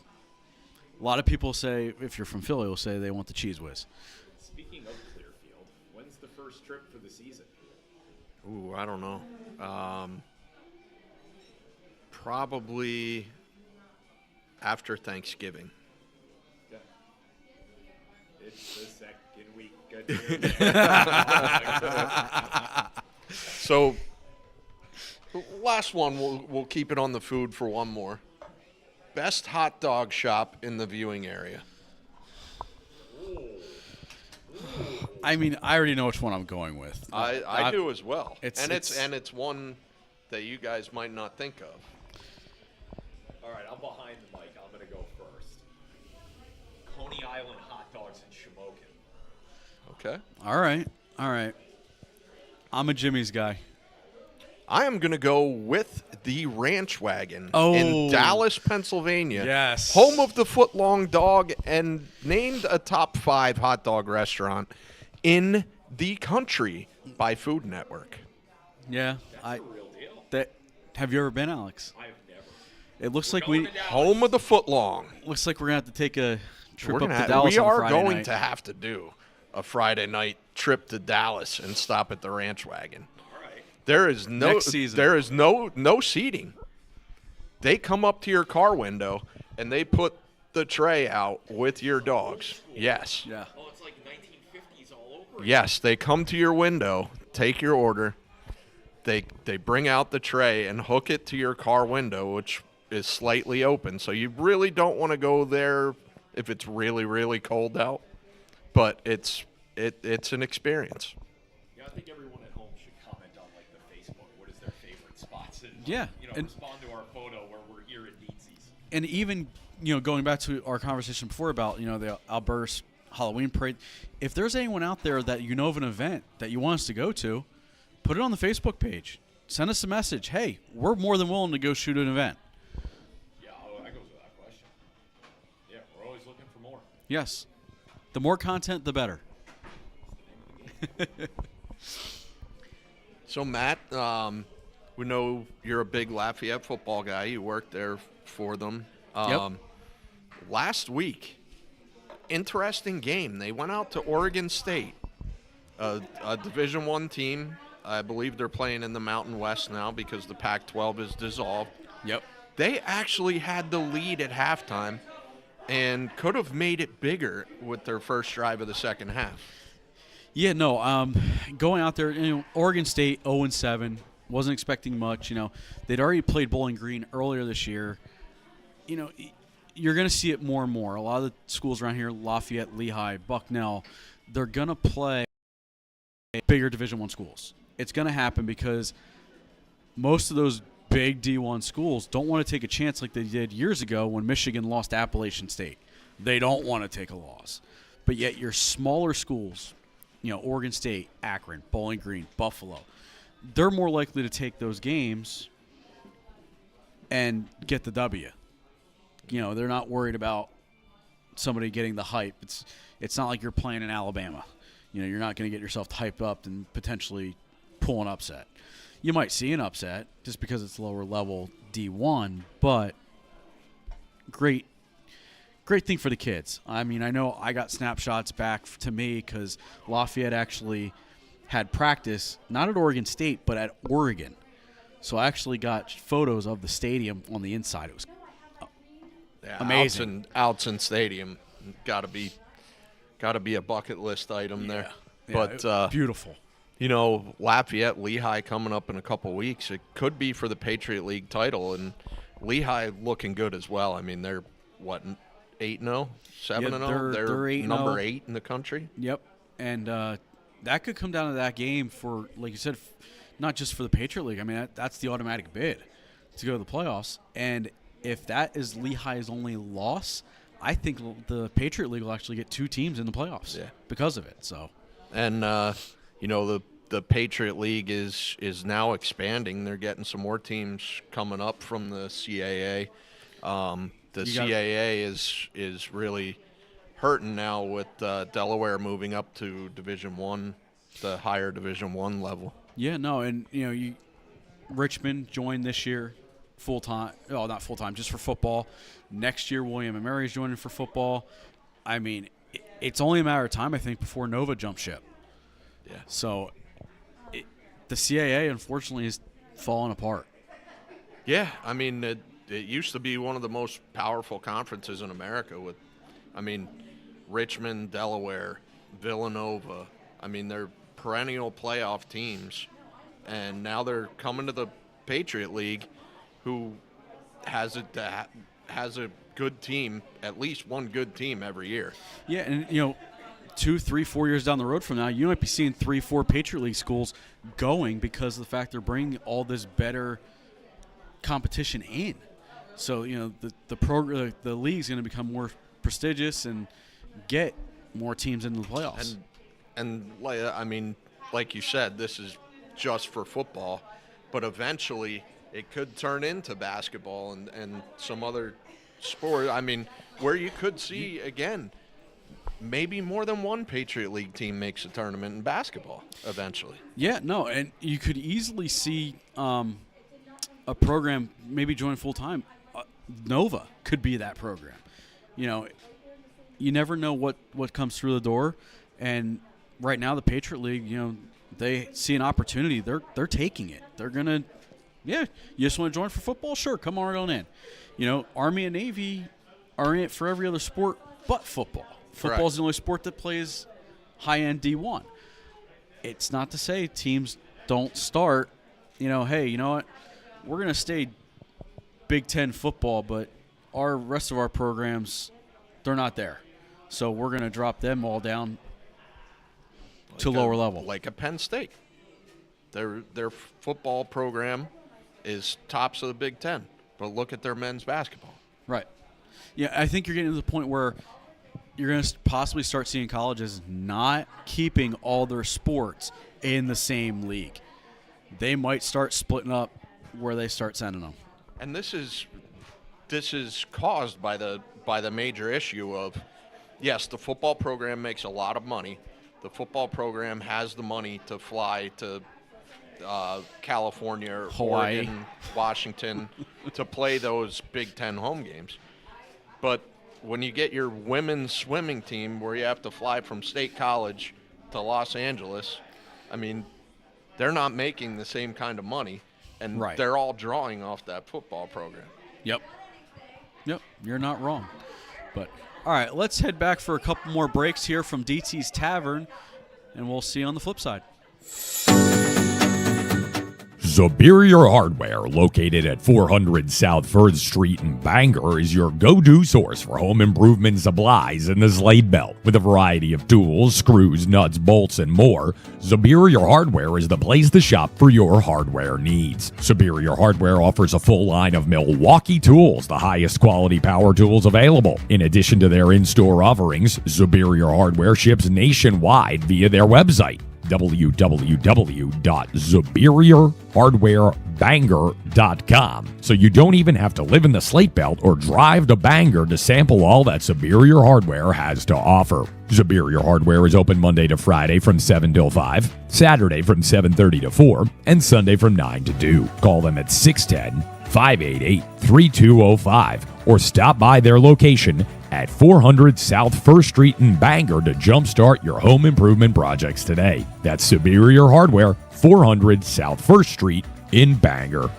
A lot of people say, if you're from Philly, will say they want the cheese whiz. Speaking of Clearfield, when's the first trip for the season? Ooh, I don't know. Probably after Thanksgiving. Okay. It's the second week. Good. So, last one, we'll keep it on the food for one more. Best hot dog shop in the viewing area. I mean, I already know which one I'm going with. I do as well. It's one that you guys might not think of. All right, I'm behind the mic. I'm going to go first. Coney Island hot dogs in Shamokin. Okay. All right. I'm a Jimmy's guy. I am going to go with the Ranch Wagon Oh. in Dallas, Pennsylvania. Yes. Home of the footlong dog and named a top 5 hot dog restaurant in the country by Food Network. Yeah. That's a real deal. Have you ever been, Alex? I've never. It looks like going to Dallas. Home of the footlong. looks like we're gonna have to take a trip We up to Dallas. on are Friday going night. to have to do a Friday night trip to Dallas and stop at the Ranch Wagon. All right. There is no Next season. There is no seating. They come up to your car window and they put the tray out with your dogs. Yes. Yeah. Oh, it's like 1950s all over. Yes, they come to your window, take your order. They bring out the tray and hook it to your car window, which is slightly open. So you really don't want to go there if it's really, really cold out. But it's an experience. Yeah, I think everyone at home should comment on the Facebook. What is their favorite spots? And, Yeah, and- respond to our photo where we're here at Detzi'S. And even going back to our conversation before about the Alberta's Halloween parade, if there's anyone out there that of an event that you want us to go to, put it on the Facebook page. Send us a message. Hey, we're more than willing to go shoot an event. Yeah, that goes without question. Yeah, we're always looking for more. Yes. The more content, the better. So, Matt, we know you're a big Lafayette football guy. You worked there for them. Yep. Last week, interesting game. They went out to Oregon State, a Division I team. I believe they're playing in the Mountain West now because the Pac-12 is dissolved. Yep. They actually had the lead at halftime and could have made it bigger with their first drive of the second half. Yeah, no. Going out there, Oregon State 0-7, wasn't expecting much. They'd already played Bowling Green earlier this year. You're going to see it more and more. A lot of the schools around here, Lafayette, Lehigh, Bucknell, they're going to play bigger Division I schools. It's going to happen because most of those big D1 schools don't want to take a chance like they did years ago when Michigan lost to Appalachian State. They don't want to take a loss. But yet your smaller schools, Oregon State, Akron, Bowling Green, Buffalo, they're more likely to take those games and get the W. they're not worried about somebody getting the hype. It's not like you're playing in Alabama. You're not going to get yourself hyped up and potentially pull an upset. You might see an upset just because it's lower level D1, but great thing for the kids. I mean, I know I got snapshots back to me because Lafayette actually had practice, not at Oregon State, but at Oregon. So I actually got photos of the stadium on the inside. It was amazing. Outson Stadium, got to be a bucket list item there. Yeah, But beautiful. Lafayette, Lehigh coming up in a couple weeks. It could be for the Patriot League title, and Lehigh looking good as well. I mean, they're 8-0, 7-0. They're 8-0. Number 8 in the country. Yep, and that could come down to that game for, like you said, not just for the Patriot League. I mean, that's the automatic bid to go to the playoffs. And if that is Lehigh's only loss, I think the Patriot League will actually get 2 teams in the playoffs because of it. So, and the Patriot League is now expanding. They're getting some more teams coming up from the CAA. The CAA is really hurting now with Delaware moving up to Division I, the higher Division I level. Yeah, no, and Richmond joined this year full time. Oh, not full time, just for football. Next year, William and Mary's joining for football. I mean, it's only a matter of time, I think, before Nova jumps ship. Yeah. So, the CAA unfortunately is falling apart. Yeah, I mean, it used to be one of the most powerful conferences in America. Richmond, Delaware, Villanova. I mean, they're perennial playoff teams, and now they're coming to the Patriot League, who has a good team, at least one good team every year. Yeah, and 2, 3, 4 years down the road from now, you might be seeing 3, 4 Patriot League schools going because of the fact they're bringing all this better competition in. So the league's going to become more prestigious and get more teams into the playoffs. And like you said, this is just for football, but eventually it could turn into basketball and some other sport. I mean, where you could see, again, maybe more than one Patriot League team makes a tournament in basketball eventually. Yeah, no, and you could easily see a program maybe join full-time. Nova could be that program. You never know what comes through the door, and right now the Patriot League, they see an opportunity. They're taking it. They're going to, you just want to join for football? Sure, come on in. Army and Navy are in it for every other sport but football. Football is the only sport that plays high-end D1. It's not to say teams don't start, hey, you know what? We're going to stay Big Ten football, but our rest of our programs, they're not there. So we're going to drop them all down to lower level. Like a Penn State. Their football program is tops of the Big Ten, but look at their men's basketball. Right. Yeah, I think you're getting to the point where you're going to possibly start seeing colleges not keeping all their sports in the same league. They might start splitting up where they start sending them. And this is caused by the major issue of, yes, the football program makes a lot of money. The football program has the money to fly to California, or Hawaii, Oregon, Washington to play those Big Ten home games. But when you get your women's swimming team where you have to fly from State College to Los Angeles, I mean, they're not making the same kind of money, and they're all drawing off that football program. Yep, you're not wrong. But, all right, let's head back for a couple more breaks here from Detzi'S Tavern, and we'll see you on the flip side. Superior Hardware, located at 400 South 3rd Street in Bangor, is your go-to source for home improvement supplies in the Slate Belt. With a variety of tools, screws, nuts, bolts, and more, Superior Hardware is the place to shop for your hardware needs. Superior Hardware offers a full line of Milwaukee tools, the highest quality power tools available. In addition to their in-store offerings, Superior Hardware ships nationwide via their website. www.superiorhardwarebanger.com. So you don't even have to live in the Slate Belt or drive to Bangor to sample all that Superior Hardware has to offer. Superior Hardware is open Monday to Friday from 7 till 5, Saturday from 7:30 to 4, and Sunday from 9 to 2. Call them at 610-588-3205 or stop by their location at 400 South 1st Street in Bangor to jumpstart your home improvement projects today. That's Superior Hardware, 400 South 1st Street in Bangor.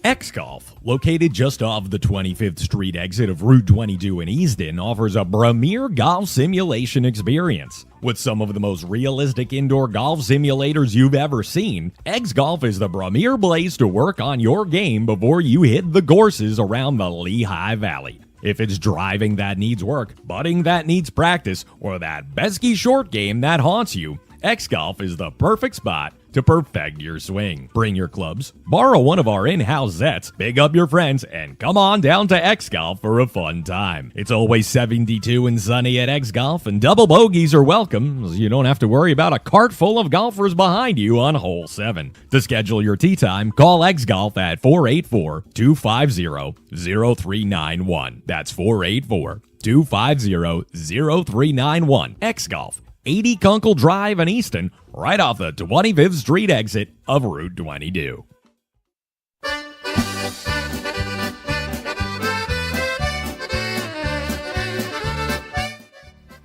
X-Golf, located just off the 25th Street exit of Route 22 in Easton, offers a premier golf simulation experience. With some of the most realistic indoor golf simulators you've ever seen, X-Golf is the premier place to work on your game before you hit the courses around the Lehigh Valley. If it's driving that needs work, putting that needs practice, or that pesky short game that haunts you, X-Golf is the perfect spot to perfect your swing. Bring your clubs, borrow one of our in-house sets, big up your friends, and come on down to X-Golf for a fun time. It's always 72 and sunny at X-Golf, and double bogeys are welcome, so you don't have to worry about a cart full of golfers behind you on hole 7. To schedule your tee time, call X-Golf at 484-250-0391. That's 484-250-0391. X-Golf. 80 Kunkel Drive in Easton, right off the 25th Street exit of Route 22.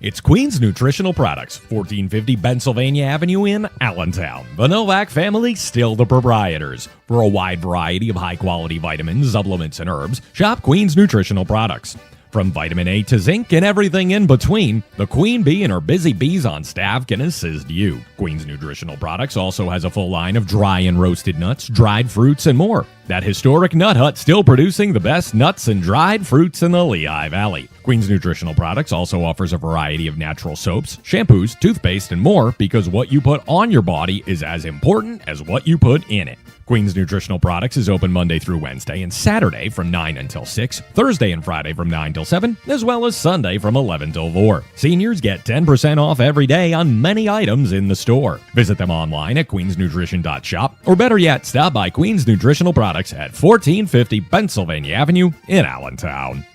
It's Queen's Nutritional Products, 1450 Pennsylvania Avenue in Allentown. The Novak family, still the proprietors. For a wide variety of high-quality vitamins, supplements, and herbs, shop Queen's Nutritional Products. From vitamin A to zinc and everything in between, the Queen Bee and her busy bees on staff can assist you. Queen's Nutritional Products also has a full line of dry and roasted nuts, dried fruits, and more. That historic nut hut still producing the best nuts and dried fruits in the Lehigh Valley. Queen's Nutritional Products also offers a variety of natural soaps, shampoos, toothpaste, and more because what you put on your body is as important as what you put in it. Queen's Nutritional Products is open Monday through Wednesday and Saturday from 9 until 6, Thursday and Friday from 9 till 7, as well as Sunday from 11 till 4. Seniors get 10% off every day on many items in the store. Visit them online at queensnutrition.shop, or better yet, stop by Queen's Nutritional Products at 1450 Pennsylvania Avenue in Allentown.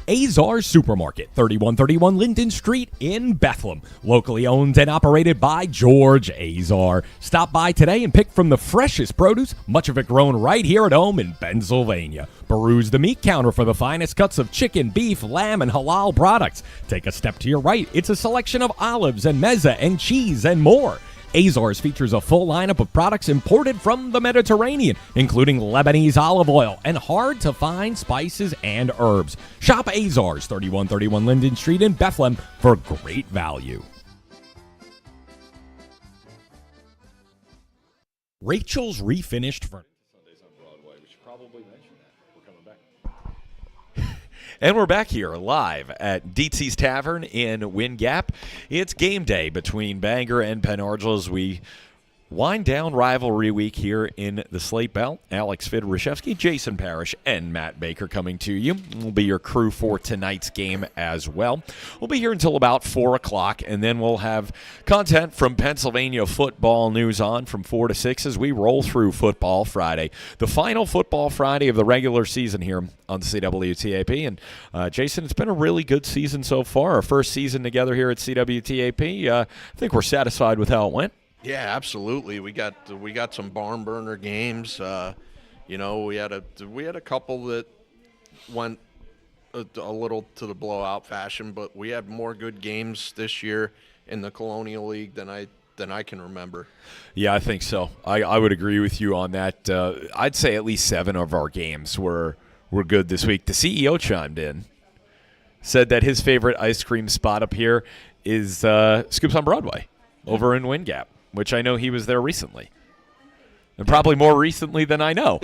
Azar Supermarket, 3131 Linden Street in Bethlehem. Locally owned and operated by George Azar. Stop by today and pick from the freshest produce, much of it grown right here at home in Pennsylvania. Peruse the meat counter for the finest cuts of chicken, beef, lamb, and halal products. Take a step to your right. It's a selection of olives and mezza and cheese and more. Azars features a full lineup of products imported from the Mediterranean, including Lebanese olive oil and hard-to-find spices and herbs. Shop Azars, 3131 Linden Street in Bethlehem, for great value. Rachel's Refinished Furniture. Sundays on Broadway. We should probably mention that. We're coming back. And we're back here live at Detzi'S Tavern in Wind Gap. It's game day between Bangor and Penargel as we wind down rivalry week here in the Slate Belt. Alex Fidryshevsky, Jason Parrish, and Matt Baker coming to you. Will be your crew for tonight's game as well. We'll be here until about 4 o'clock, and then we'll have content from Pennsylvania football news on from 4 to 6 as we roll through Football Friday. The final Football Friday of the regular season here on the CWTAP. And Jason, it's been a really good season so far. Our first season together here at CWTAP. I think we're satisfied with how it went. Yeah, absolutely. We got some barn burner games. We had a couple that went a little to the blowout fashion, but we had more good games this year in the Colonial League than I can remember. Yeah, I think so. I would agree with you on that. I'd say at least 7 of our games were good this week. The CEO chimed in, said that his favorite ice cream spot up here is Scoops on Broadway over in Wind Gap, which I know he was there recently. And probably more recently than I know.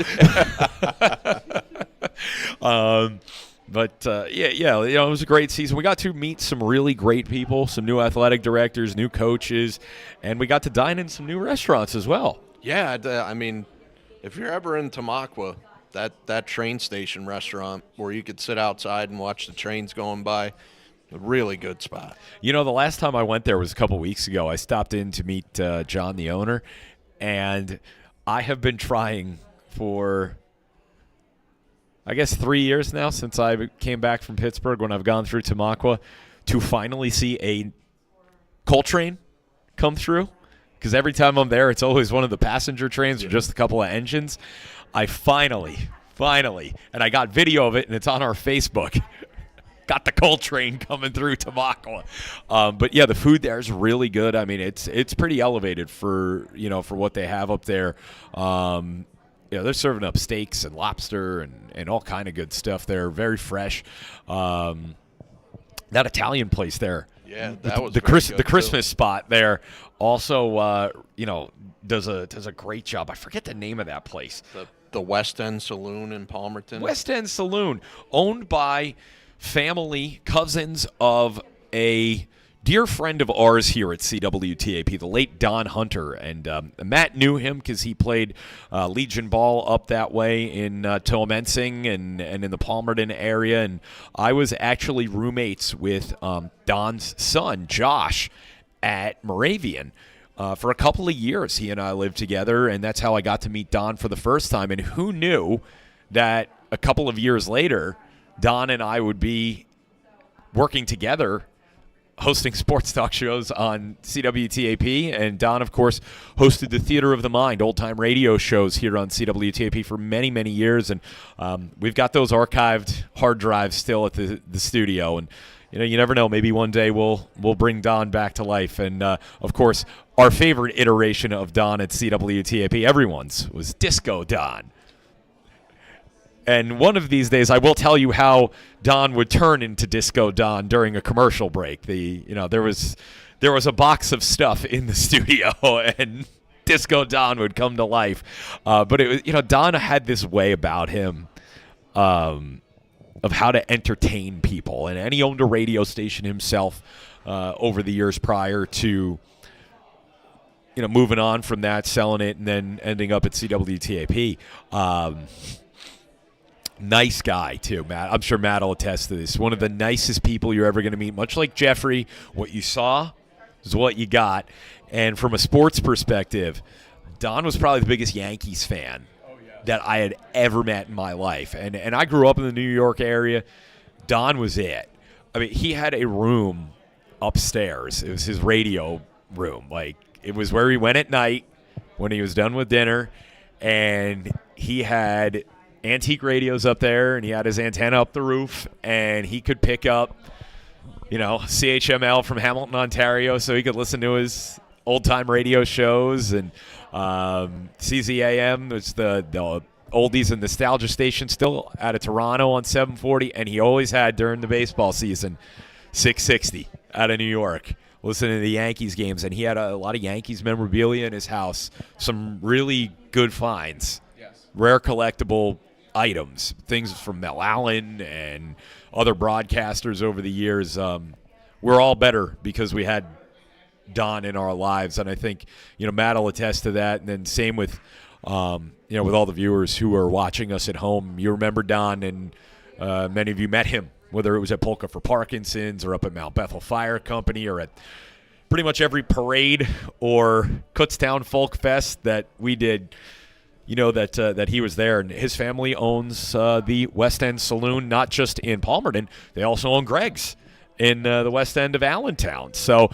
But, it was a great season. We got to meet some really great people, some new athletic directors, new coaches, and we got to dine in some new restaurants as well. Yeah, I mean, if you're ever in Tamaqua, that train station restaurant where you could sit outside and watch the trains going by, a really good spot. The last time I went there was a couple weeks ago. I stopped in to meet John, the owner, and I have been trying for, I guess, 3 years now since I came back from Pittsburgh when I've gone through Tamaqua to finally see a coal train come through. Because every time I'm there, it's always one of the passenger trains or just a couple of engines. I finally, and I got video of it, and it's on our Facebook, got the coal train coming through Tamaqua. But, yeah, the food there is really good. I mean, it's pretty elevated for what they have up there. They're serving up steaks and lobster and all kind of good stuff there. Very fresh. That Italian place there. Yeah, that was the good Christmas too. spot there. Also, does a great job. I forget the name of that place. The West End Saloon in Palmerton. West End Saloon, owned by family cousins of a dear friend of ours here at CWTAP, the late Don Hunter. And Matt knew him because he played Legion ball up that way in Towamensing and in the Palmerton area. And I was actually roommates with Don's son, Josh, at Moravian. For a couple of years, he and I lived together, and that's how I got to meet Don for the first time. And who knew that a couple of years later, Don and I would be working together hosting sports talk shows on CWTAP, and Don, of course, hosted the Theater of the Mind, old-time radio shows here on CWTAP for many, many years, and we've got those archived hard drives still at the studio, and you never know, maybe one day we'll bring Don back to life, and of course, our favorite iteration of Don at CWTAP, everyone's, was Disco Don. And one of these days, I will tell you how Don would turn into Disco Don during a commercial break. There was a box of stuff in the studio, and Disco Don would come to life. But it was, Don had this way about him of how to entertain people, and he owned a radio station himself over the years prior to moving on from that, selling it, and then ending up at CWTAP. Nice guy, too, Matt. I'm sure Matt will attest to this. One of the nicest people you're ever going to meet. Much like Jeffrey, what you saw is what you got. And from a sports perspective, Don was probably the biggest Yankees fan that I had ever met in my life. And I grew up in the New York area. Don was it. I mean, he had a room upstairs. It was his radio room. Like, it was where he went at night when he was done with dinner. And he had antique radios up there, and he had his antenna up the roof, and he could pick up, CHML from Hamilton, Ontario, so he could listen to his old-time radio shows, and CZAM, which the oldies and nostalgia station, still out of Toronto on 740, and he always had, during the baseball season, 660 out of New York, listening to the Yankees games, and he had a lot of Yankees memorabilia in his house, some really good finds, rare collectible items, things from Mel Allen and other broadcasters over the years. We're all better because we had Don in our lives, and I think Matt will attest to that. And then same with with all the viewers who are watching us at home. You remember Don, and many of you met him, whether it was at Polka for Parkinson's or up at Mount Bethel Fire Company or at pretty much every parade or Kutztown Folk Fest that we did. That he was there, and his family owns the West End Saloon, not just in Palmerton. They also own Greg's in the West End of Allentown. So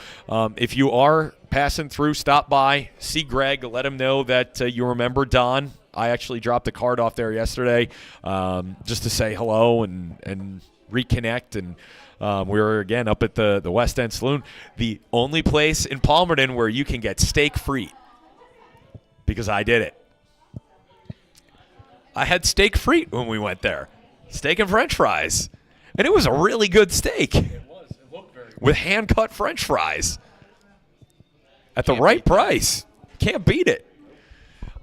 if you are passing through, stop by, see Greg, let him know that you remember Don. I actually dropped a card off there yesterday just to say hello and reconnect, and we were, again, up at the West End Saloon, the only place in Palmerton where you can get steak free, because I did it. I had steak free when we went there. Steak and French fries. And it was a really good steak. It was. It looked very good. With hand-cut French fries. At the right price. Can't beat it.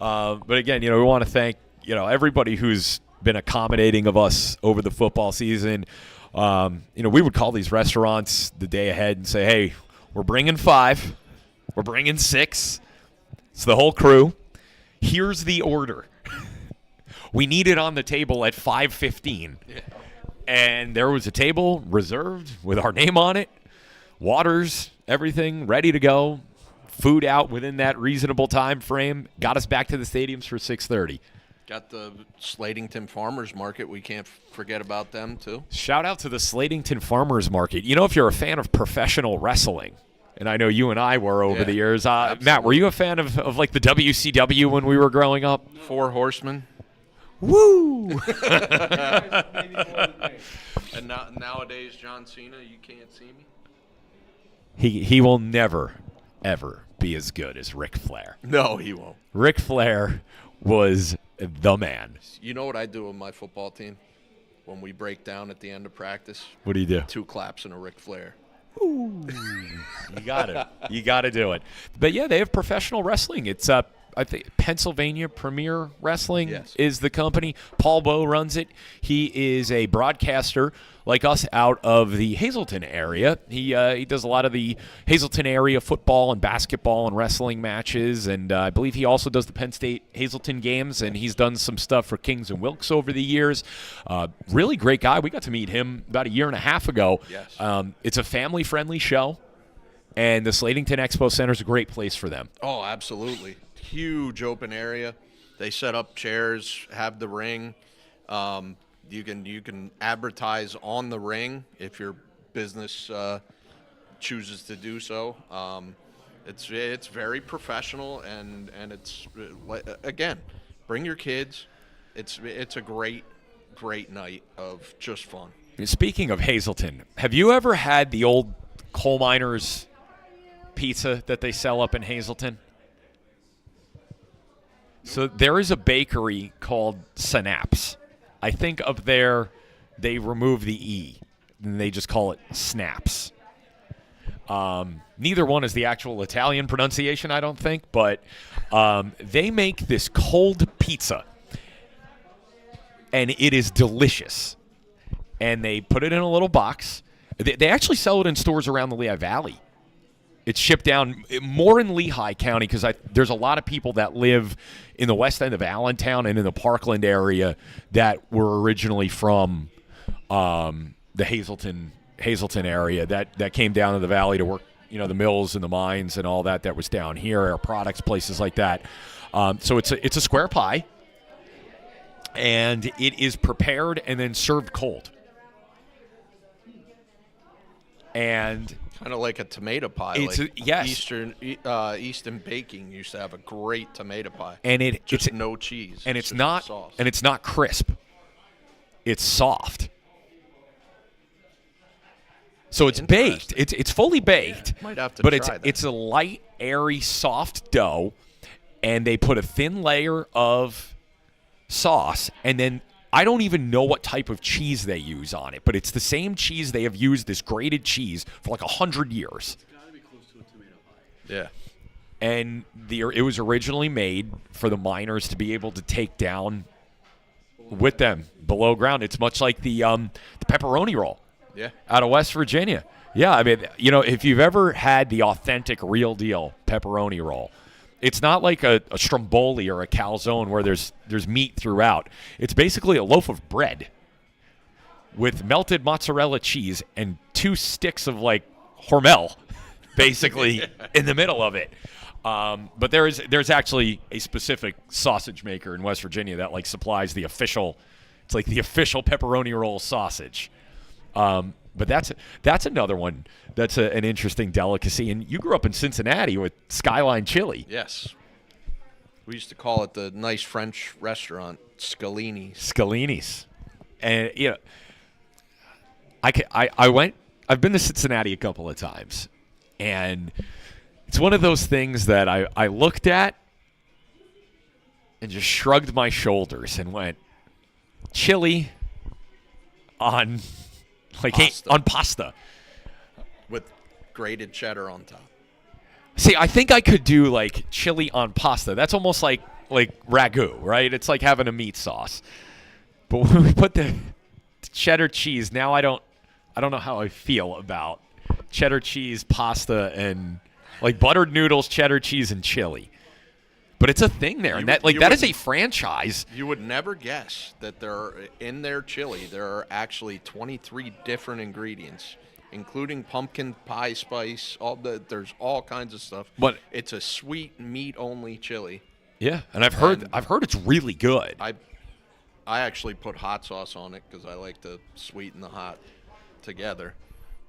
But again, we want to thank, everybody who's been accommodating of us over the football season. We would call these restaurants the day ahead and say, hey, we're bringing 5. We're bringing 6. It's the whole crew. Here's the order. We need it on the table at 5:15. Yeah. And there was a table reserved with our name on it, waters, everything ready to go, food out within that reasonable time frame, got us back to the stadiums for 6:30. Got the Slatington Farmers Market. We can't forget about them, too. Shout out to the Slatington Farmers Market. If you're a fan of professional wrestling, and I know you and I were over the years. Matt, were you a fan of like the WCW when we were growing up? 4 Horsemen. Woo! And nowadays, John Cena, you can't see me. He will never, ever be as good as Ric Flair. No, he won't. Ric Flair was the man. You know what I do with my football team? When we break down at the end of practice? What do you do? 2 claps and a Ric Flair. Ooh. You got it. You got to do it. But, yeah, they have professional wrestling. It's I think Pennsylvania Premier Wrestling is the company. Paul Bowe runs it. He is a broadcaster like us out of the Hazleton area. He does a lot of the Hazleton area football and basketball and wrestling matches, and I believe he also does the Penn State Hazleton games, and he's done some stuff for Kings and Wilkes over the years. Really great guy. We got to meet him about a year and a half ago. Yes. It's a family-friendly show, and the Slatington Expo Center is a great place for them. Oh, absolutely. Huge open area. They set up chairs, have the ring. You can advertise on the ring if your business chooses to do so. It's very professional and it's again, bring your kids. It's a great night of just fun. Speaking of Hazleton, have you ever had the old coal miners pizza that they sell up in Hazleton? So there is a bakery called Synapse. I think up there they remove the E and they just call it Snaps. Neither one is the actual Italian pronunciation, I don't think, but they make this cold pizza, and it is delicious. And they put it in a little box. They actually sell it in stores around the Lehigh Valley. It's shipped down more in Lehigh County because there's a lot of people that live in the west end of Allentown and in the Parkland area that were originally from the Hazleton area that came down to the valley to work, the mills and the mines and all that was down here, our products, places like that. So it's a square pie, and it is prepared and then served cold. And kind of like a tomato pie. Easton Baking used to have a great tomato pie. And it's no cheese. And it's not sauce. And it's not crisp. It's soft. So it's baked. It's fully baked. Yeah, might have to but try that. It's a light, airy, soft dough, and they put a thin layer of sauce, and then I don't even know what type of cheese they use on it, but it's the same cheese they have used, this grated cheese, for like 100 years. It's got to be close to a tomato pie. Yeah. And it was originally made for the miners to be able to take down with them below ground. It's much like the pepperoni roll out of West Virginia. Yeah, I mean, if you've ever had the authentic, real deal pepperoni roll, it's not like a stromboli or a calzone where there's meat throughout. It's basically a loaf of bread with melted mozzarella cheese and 2 sticks of like Hormel, basically in the middle of it. But there's actually a specific sausage maker in West Virginia that like supplies the official. It's like the official pepperoni roll sausage. But that's another one that's an interesting delicacy. And you grew up in Cincinnati with Skyline Chili. Yes. We used to call it the nice French restaurant, Scalini's. And, I've been to Cincinnati a couple of times. And it's one of those things that I looked at and just shrugged my shoulders and went, chili on pasta. With grated cheddar on top. See, I think I could do like chili on pasta. That's almost like ragu, right? It's like having a meat sauce. But when we put the cheddar cheese, now I don't know how I feel about cheddar cheese, pasta, and like buttered noodles, cheddar cheese, and chili. But it's a thing there, and that is a franchise. You would never guess that in their chili there are actually 23 different ingredients, including pumpkin pie spice. There's all kinds of stuff. But it's a sweet meat only chili. Yeah, and I've heard it's really good. I actually put hot sauce on it because I like to sweeten the hot together.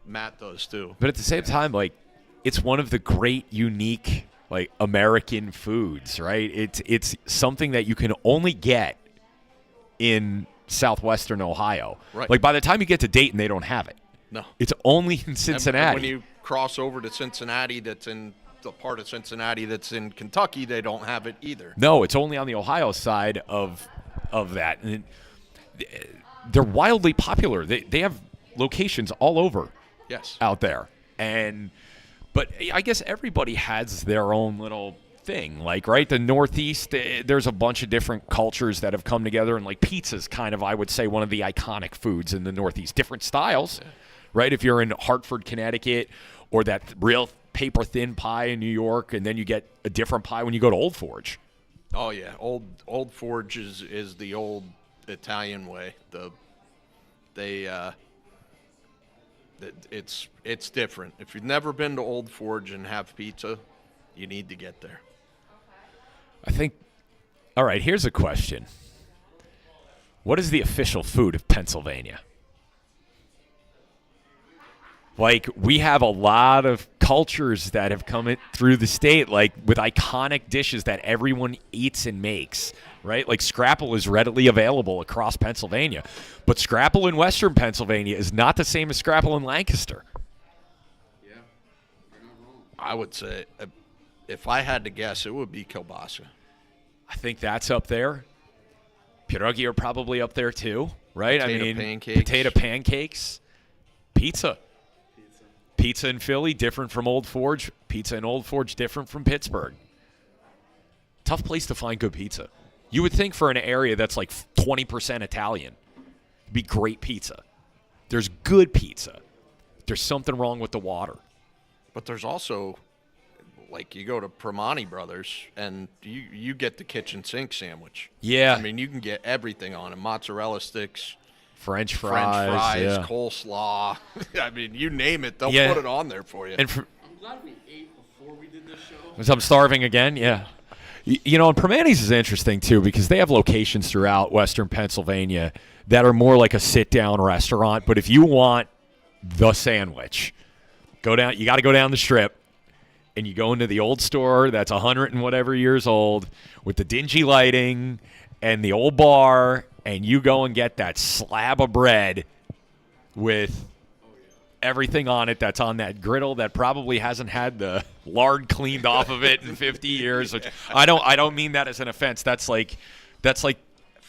Matt does too. But at the same time, like, it's one of the great, unique, like, American foods, right? It's something that you can only get in southwestern Ohio. Right. Like, by the time you get to Dayton, they don't have it. No. It's only in Cincinnati. And when you cross over to Cincinnati, that's in the part of Cincinnati that's in Kentucky, they don't have it either. No, it's only on the Ohio side of that. And they're wildly popular. They have locations all over. Yes. Out there. But I guess everybody has their own little thing. Like, right, the Northeast, there's a bunch of different cultures that have come together, and like pizza's kind of, I would say, one of the iconic foods in the Northeast. Different styles, right? If you're in Hartford, Connecticut, or that real paper thin pie in New York, and then you get a different pie when you go to Old Forge. Oh yeah, Old Forge is the old Italian way. It's different. If you've never been to Old Forge and have pizza, you need to get there. I think. All right, here's a question. What is the official food of Pennsylvania? Like, we have a lot of cultures that have come through the state, like, with iconic dishes that everyone eats and makes, right? Like, scrapple is readily available across Pennsylvania. But scrapple in western Pennsylvania is not the same as scrapple in Lancaster. Yeah, you're not wrong. I would say, if I had to guess, it would be kielbasa. I think that's up there. Pierogi are probably up there, too, right? Potato pancakes. Pizza. Pizza in Philly, different from Old Forge. Pizza in Old Forge, different from Pittsburgh. Tough place to find good pizza. You would think for an area that's like 20% Italian, it'd be great pizza. There's good pizza. There's something wrong with the water. But there's also, like, you go to Primanti Brothers, and you get the kitchen sink sandwich. Yeah. I mean, you can get everything on it. Mozzarella sticks. French fries, yeah. Coleslaw. I mean, you name it, they'll put it on there for you. And I'm glad we ate before we did this show. Because I'm starving again, yeah. You know, and Primanti's is interesting, too, because they have locations throughout western Pennsylvania that are more like a sit-down restaurant. But if you want the sandwich, go down. You got to go down the Strip, and you go into the old store that's 100 and whatever years old with the dingy lighting and the old bar, and you go and get that slab of bread with everything on it that's on that griddle that probably hasn't had the lard cleaned off of it in 50 years. Which I don't mean that as an offense. That's like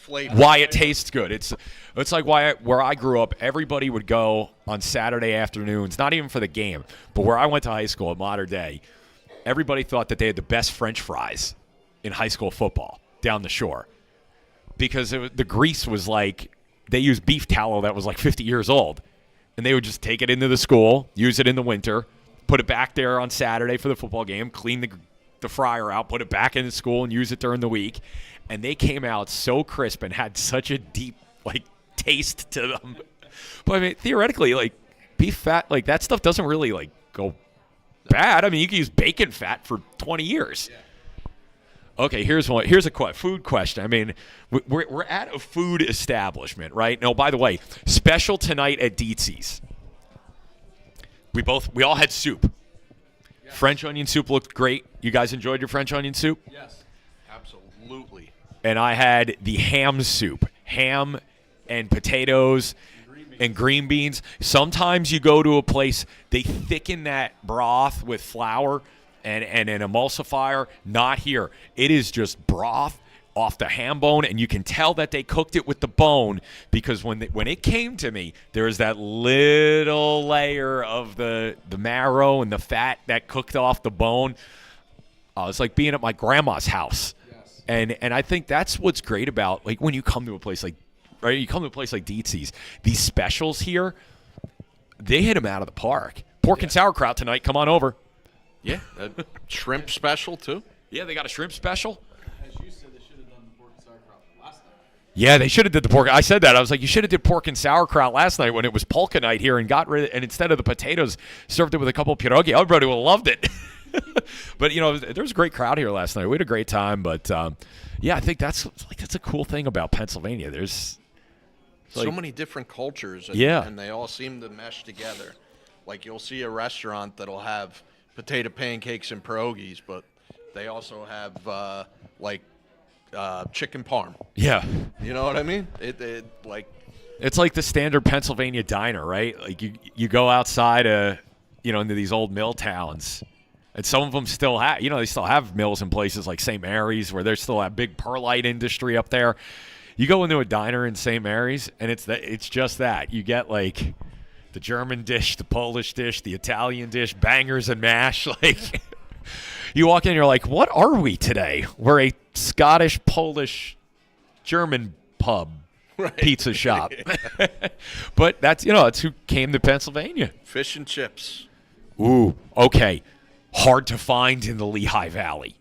why it tastes good. It's like where I grew up, everybody would go on Saturday afternoons, not even for the game, but where I went to high school at Modern Day, everybody thought that they had the best French fries in high school football down the shore. Because the grease was like, they used beef tallow that was like 50 years old. And they would just take it into the school, use it in the winter, put it back there on Saturday for the football game, clean the fryer out, put it back in the school, and use it during the week. And they came out so crisp and had such a deep, like, taste to them. But, I mean, theoretically, like, beef fat, like, that stuff doesn't really, like, go bad. I mean, you can use bacon fat for 20 years. Yeah. Okay, here's a food question. I mean, we're at a food establishment, right? No, by the way, special tonight at Detzi'S. We all had soup. Yes. French onion soup looked great. You guys enjoyed your French onion soup? Yes, absolutely. And I had the ham soup, ham and potatoes and green beans. Sometimes you go to a place, they thicken that broth with flour and an emulsifier. Not here. It is just broth off the ham bone, and you can tell that they cooked it with the bone because when it came to me, there was that little layer of the marrow and the fat that cooked off the bone. It's like being at my grandma's house. Yes. And I think that's what's great about, like, when you come to a place like right? You come to a place like Detzi'S, these specials here, they hit them out of the park. Pork and sauerkraut tonight. Come on over. Yeah, a shrimp special too. Yeah, they got a shrimp special. As you said, they should have done the pork and sauerkraut last night. Yeah, they should have did the pork. I said that. I was like, you should have did pork and sauerkraut last night when it was polka night here and got rid of, and instead of the potatoes, served it with a couple of pierogi. Everybody would have loved it. But, there was a great crowd here last night. We had a great time. But, I think that's a cool thing about Pennsylvania. There's so many different cultures. And, Yeah. and they all seem to mesh together. Like you'll see a restaurant that'll have potato pancakes and pierogies, but they also have chicken parm. Yeah. You know what I mean? It's like the standard Pennsylvania diner, right? Like you go outside, into these old mill towns, and some of them still have, they still have mills in places like St. Mary's where there's still a big perlite industry up there. You go into a diner in St. Mary's, and it's just that. You get like the German dish, the Polish dish, the Italian dish, bangers and mash. Like you walk in, and you're like, what are we today? We're a Scottish, Polish, German pub. Right. Pizza shop. But that's who came to Pennsylvania. Fish and chips. Ooh, okay. Hard to find in the Lehigh Valley.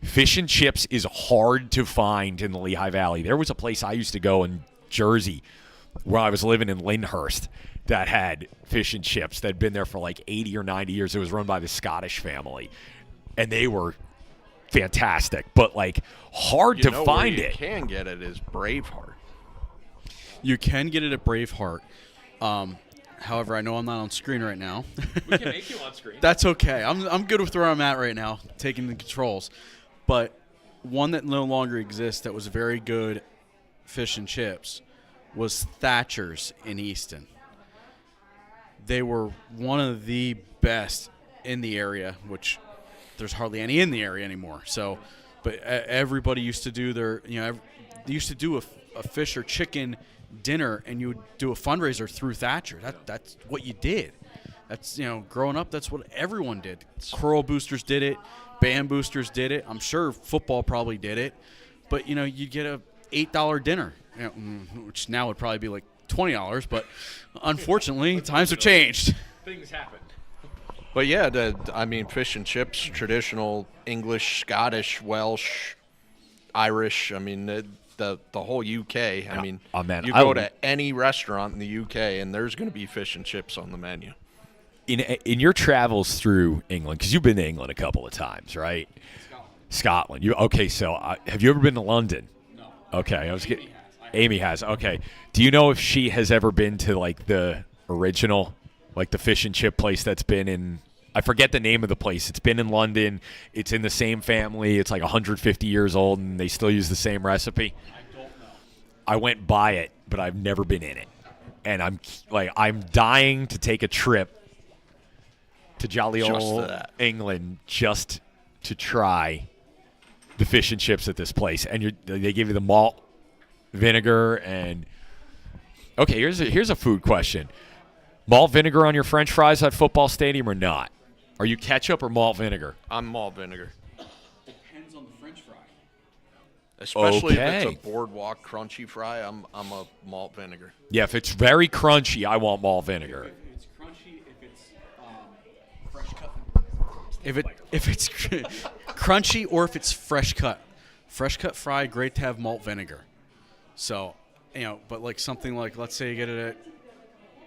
Fish and chips is hard to find in the Lehigh Valley. There was a place I used to go in Jersey where I was living in Lyndhurst that had fish and chips that had been there for like 80 or 90 years. It was run by the Scottish family. And they were fantastic, but like hard to find where it. You can get it is Braveheart. You can get it at Braveheart. However, I know I'm not on screen right now. We can make you on screen. That's okay. I'm good with where I'm at right now, taking the controls. But one that no longer exists that was very good fish and chips was Thatcher's in Easton. They were one of the best in the area, which there's hardly any in the area anymore. So, but everybody used to do they used to do a fish or chicken dinner, and you would do a fundraiser through Thatcher. That's what you did. That's, growing up, that's what everyone did. Choral boosters did it. Band boosters did it. I'm sure football probably did it. But, you'd get a $8 dinner, which now would probably be like $20. But unfortunately, times have changed. Things happen. But yeah, fish and chips, traditional English, Scottish, Welsh, Irish. The whole UK. You go to any restaurant in the UK, and there's going to be fish and chips on the menu. In your travels through England, because you've been to England a couple of times, right? Scotland. So have you ever been to London? No. Okay, Amy has. Okay. Do you know if she has ever been to like the original, like the fish and chip place that's been in? I forget the name of the place. It's been in London. It's in the same family. It's like 150 years old, and they still use the same recipe. I don't know. I went by it, but I've never been in it. And I'm dying to take a trip to jolly old England just to try the fish and chips at this place. And they give you the malt vinegar and okay, here's a food question. Malt vinegar on your French fries at football stadium or not? Are you ketchup or malt vinegar? I'm malt vinegar. Depends on the French fry. Especially if it's a boardwalk crunchy fry, I'm a malt vinegar. Yeah, if it's very crunchy, I want malt vinegar. If it's crunchy, if it's fresh cut. If it's crunchy or if it's fresh cut. Fresh cut fry, great to have malt vinegar. So, but like something like, let's say you get it at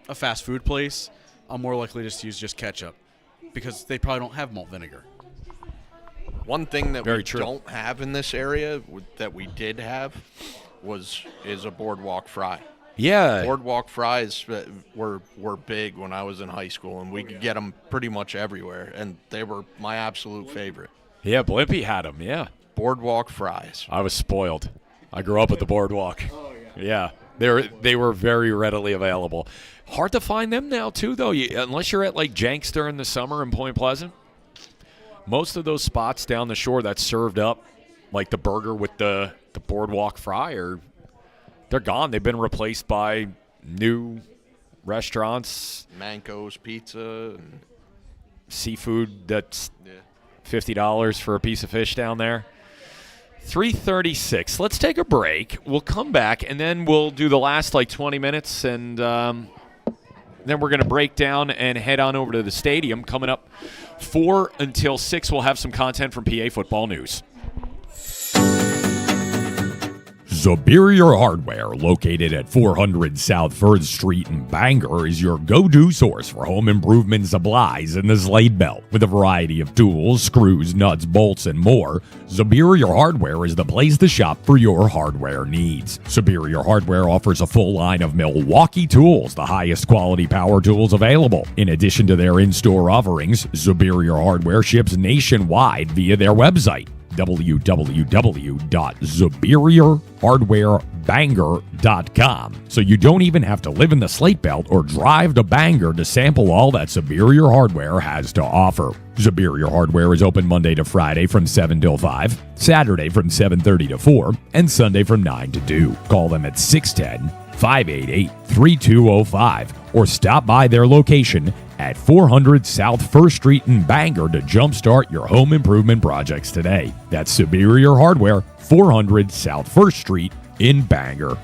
a fast food place, I'm more likely just to use just ketchup because they probably don't have malt vinegar. One thing that Very we true. don't have in this area that we did have is a boardwalk fry. Yeah. Boardwalk fries were big when I was in high school, and we could get them pretty much everywhere, and they were my absolute favorite. Yeah, Blimpie had them, yeah. Boardwalk fries. I was spoiled. I grew up at the boardwalk. Oh, yeah. They were very readily available. Hard to find them now, too, though, unless you're at, like, Jenks during the summer in Point Pleasant. Most of those spots down the shore that served up, like the burger with the boardwalk fry, they're gone. They've been replaced by new restaurants. Manco's Pizza. And seafood that's $50 for a piece of fish down there. 3:36. Let's take a break. We'll come back, and then we'll do the last 20 minutes, and then we're going to break down and head on over to the stadium. Coming up 4 until 6, we'll have some content from PA Football News. Superior Hardware, located at 400 South 1st Street in Bangor, is your go-to source for home improvement supplies in the Slade Belt. With a variety of tools, screws, nuts, bolts, and more, Superior Hardware is the place to shop for your hardware needs. Superior Hardware offers a full line of Milwaukee tools, the highest quality power tools available. In addition to their in-store offerings, Superior Hardware ships nationwide via their website, www.superiorhardwarebangor.com. So you don't even have to live in the Slate Belt or drive to Bangor to sample all that Superior Hardware has to offer. Superior Hardware is open Monday to Friday from 7 till 5, Saturday from 7:30 to 4, and Sunday from 9 to 2. Call them at 610-588-3205 or stop by their location at 400 South 1st Street in Bangor to jumpstart your home improvement projects today. That's Superior Hardware, 400 South 1st Street in Bangor.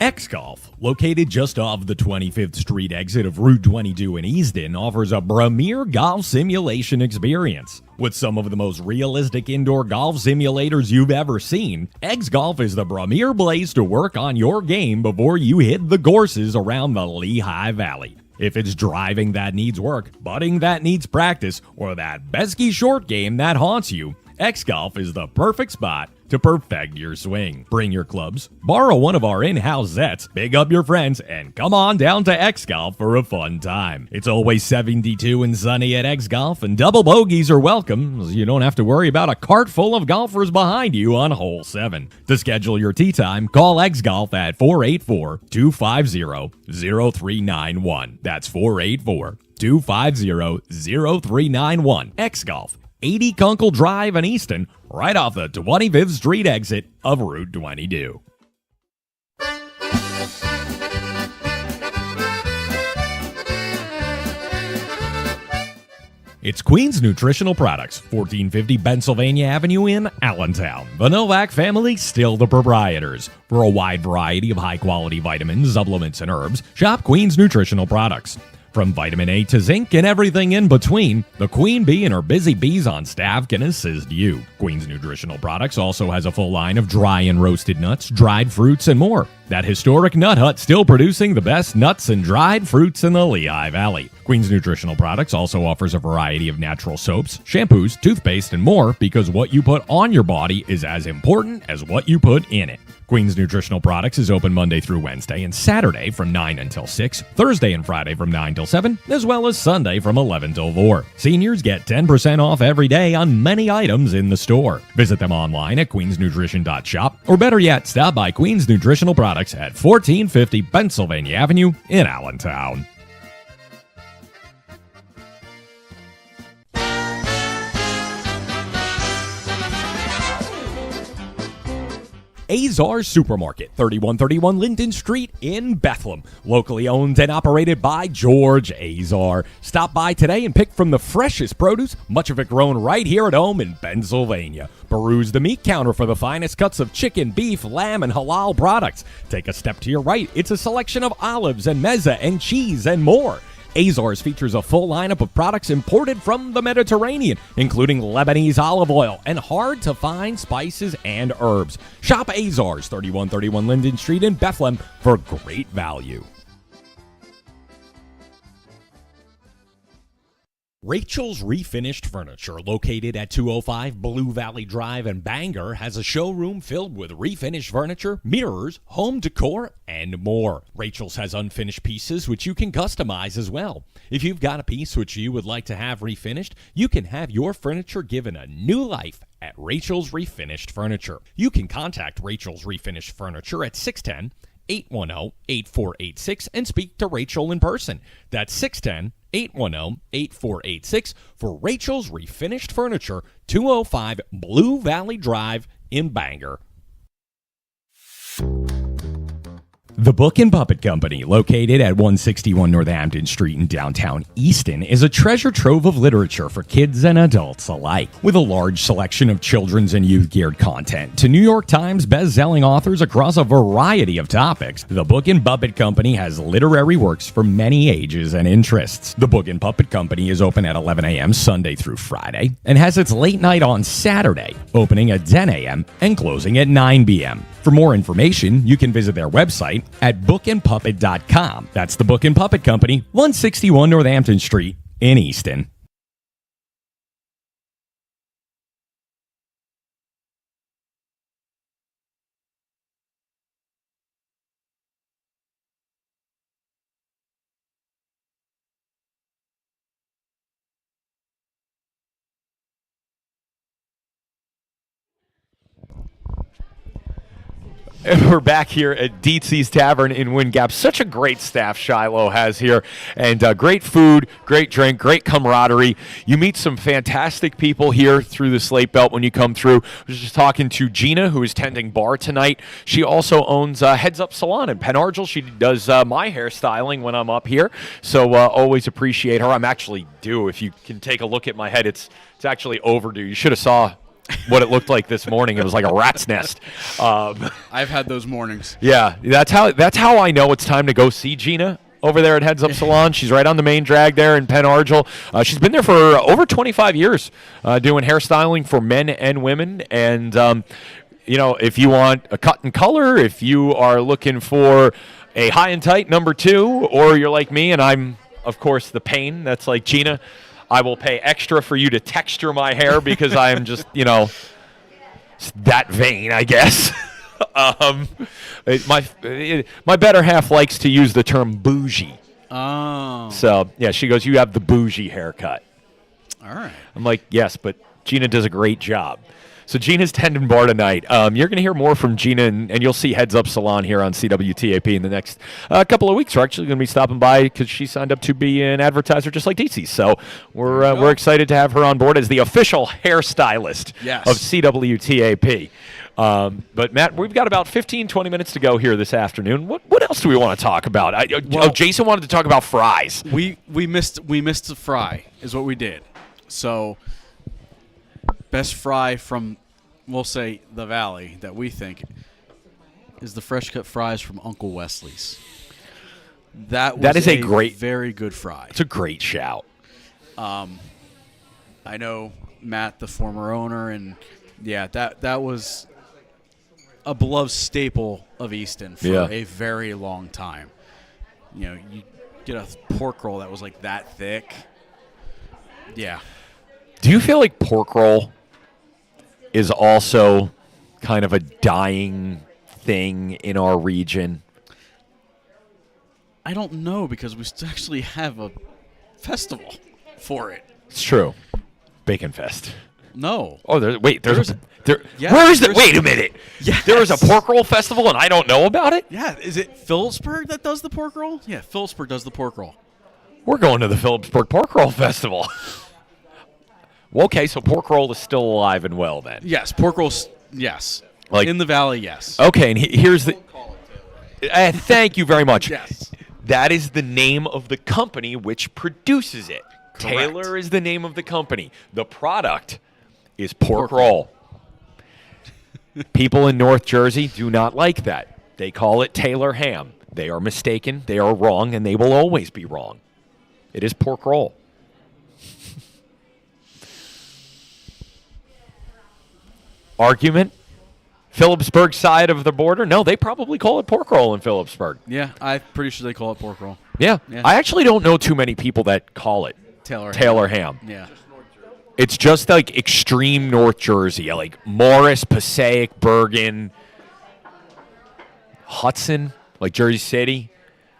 X-Golf, located just off the 25th Street exit of Route 22 in Easton, offers a premier golf simulation experience. With some of the most realistic indoor golf simulators you've ever seen, X-Golf is the premier place to work on your game before you hit the courses around the Lehigh Valley. If it's driving that needs work, putting that needs practice, or that pesky short game that haunts you, X-Golf is the perfect spot to perfect your swing. Bring your clubs, borrow one of our in-house sets, big up your friends, and come on down to X-Golf for a fun time. It's always 72 and sunny at X-Golf, and double bogeys are welcome, so you don't have to worry about a cart full of golfers behind you on hole 7. To schedule your tee time, call X-Golf at 484-250-0391. That's 484-250-0391. X-Golf, 80 Kunkel Drive in Easton, right off the 25th Street exit of Route 22. It's Queen's Nutritional Products, 1450 Pennsylvania Avenue in Allentown. The Novak family, still the proprietors. For a wide variety of high-quality vitamins, supplements, and herbs, shop Queen's Nutritional Products. From vitamin A to zinc and everything in between, the Queen Bee and her busy bees on staff can assist you. Queen's Nutritional Products also has a full line of dry and roasted nuts, dried fruits, and more. That historic nut hut still producing the best nuts and dried fruits in the Lehigh Valley. Queen's Nutritional Products also offers a variety of natural soaps, shampoos, toothpaste, and more, because what you put on your body is as important as what you put in it. Queen's Nutritional Products is open Monday through Wednesday and Saturday from 9 until 6, Thursday and Friday from 9 till 7, as well as Sunday from 11 till 4. Seniors get 10% off every day on many items in the store. Visit them online at queensnutrition.shop, or better yet, stop by Queen's Nutritional Products at 1450 Pennsylvania Avenue in Allentown. Azar Supermarket, 3131 Linden Street in Bethlehem. Locally owned and operated by George Azar. Stop by today and pick from the freshest produce, much of it grown right here at home in Pennsylvania. Peruse the meat counter for the finest cuts of chicken, beef, lamb, and halal products. Take a step to your right. It's a selection of olives and mezza and cheese and more. Azars features a full lineup of products imported from the Mediterranean, including Lebanese olive oil and hard-to-find spices and herbs. Shop Azars, 3131 Linden Street in Bethlehem, for great value. Rachel's Refinished Furniture, located at 205 Blue Valley Drive in Bangor, has a showroom filled with refinished furniture, mirrors, home decor, and more. Rachel's has unfinished pieces which you can customize as well. If you've got a piece which you would like to have refinished, you can have your furniture given a new life at Rachel's Refinished Furniture. You can contact Rachel's Refinished Furniture at 610-810-8486 and speak to Rachel in person. That's 610-810-8486 for Rachel's Refinished Furniture, 205 Blue Valley Drive in Bangor. The Book and Puppet Company, located at 161 Northampton Street in downtown Easton, is a treasure trove of literature for kids and adults alike. With a large selection of children's and youth-geared content to New York Times best-selling authors across a variety of topics, the Book and Puppet Company has literary works for many ages and interests. The Book and Puppet Company is open at 11 a.m. Sunday through Friday and has its late night on Saturday, opening at 10 a.m. and closing at 9 p.m. For more information, you can visit their website at bookandpuppet.com. That's the Book and Puppet Company, 161 Northampton Street in Easton. And we're back here at Detzi'S Tavern in Wind Gap. Such a great staff Shiloh has here. And great food, great drink, great camaraderie. You meet some fantastic people here through the Slate Belt when you come through. I was just talking to Gina, who is tending bar tonight. She also owns Heads Up Salon in Penn Argyle. She does my hairstyling when I'm up here. So always appreciate her. I'm actually due. If you can take a look at my head, it's actually overdue. You should have saw what it looked like this morning. It was like a rat's nest. I've had those mornings. Yeah, that's how I know it's time to go see Gina over there at Heads Up Salon. She's right on the main drag there in Penn Argyle. She's been there for over 25 years doing hairstyling for men and women. And, if you want a cut and color, if you are looking for a high and tight number 2, or you're like me and I'm, of course, the pain that's like Gina, I will pay extra for you to texture my hair because I am just, that vain, I guess. My better half likes to use the term bougie. Oh. So, yeah, she goes, you have the bougie haircut. All right. I'm like, yes, but Gina does a great job. So Gina's tending bar tonight. You're going to hear more from Gina, and you'll see Heads Up Salon here on CWTAP in the next couple of weeks. We're actually going to be stopping by because she signed up to be an advertiser just like Detzi'S. So we're excited to have her on board as the official hairstylist of CWTAP. But, Matt, we've got about 15, 20 minutes to go here this afternoon. What else do we want to talk about? Jason wanted to talk about fries. We missed the fry is what we did. So best fry from, we'll say, the Valley that we think is the fresh cut fries from Uncle Wesley's. That is a great, very good fry. It's a great shout. I know Matt, the former owner, and that was a beloved staple of Easton for a very long time. You get a pork roll that was like that thick. Yeah. Do you feel like pork roll is also kind of a dying thing in our region? I don't know, because we actually have a festival for it. It's true. Bacon Fest. No. Oh, wait, wait a minute. Yes. There is a pork roll festival and I don't know about it? Yeah. Is it Phillipsburg that does the pork roll? Yeah, Phillipsburg does the pork roll. We're going to the Phillipsburg Pork Roll Festival. Well, okay, so pork roll is still alive and well then. Yes, pork rolls, yes. Like in the Valley, yes. Okay, and here's the... thank you very much. Yes. That is the name of the company which produces it. Correct. Taylor is the name of the company. The product is pork roll. People in North Jersey do not like that. They call it Taylor ham. They are mistaken, they are wrong, and they will always be wrong. It is pork roll. Argument? Phillipsburg side of the border? No, they probably call it pork roll in Phillipsburg. Yeah, I'm pretty sure they call it pork roll. Yeah. I actually don't know too many people that call it Taylor ham. Yeah. It's just like extreme North Jersey, like Morris, Passaic, Bergen, Hudson, like Jersey City.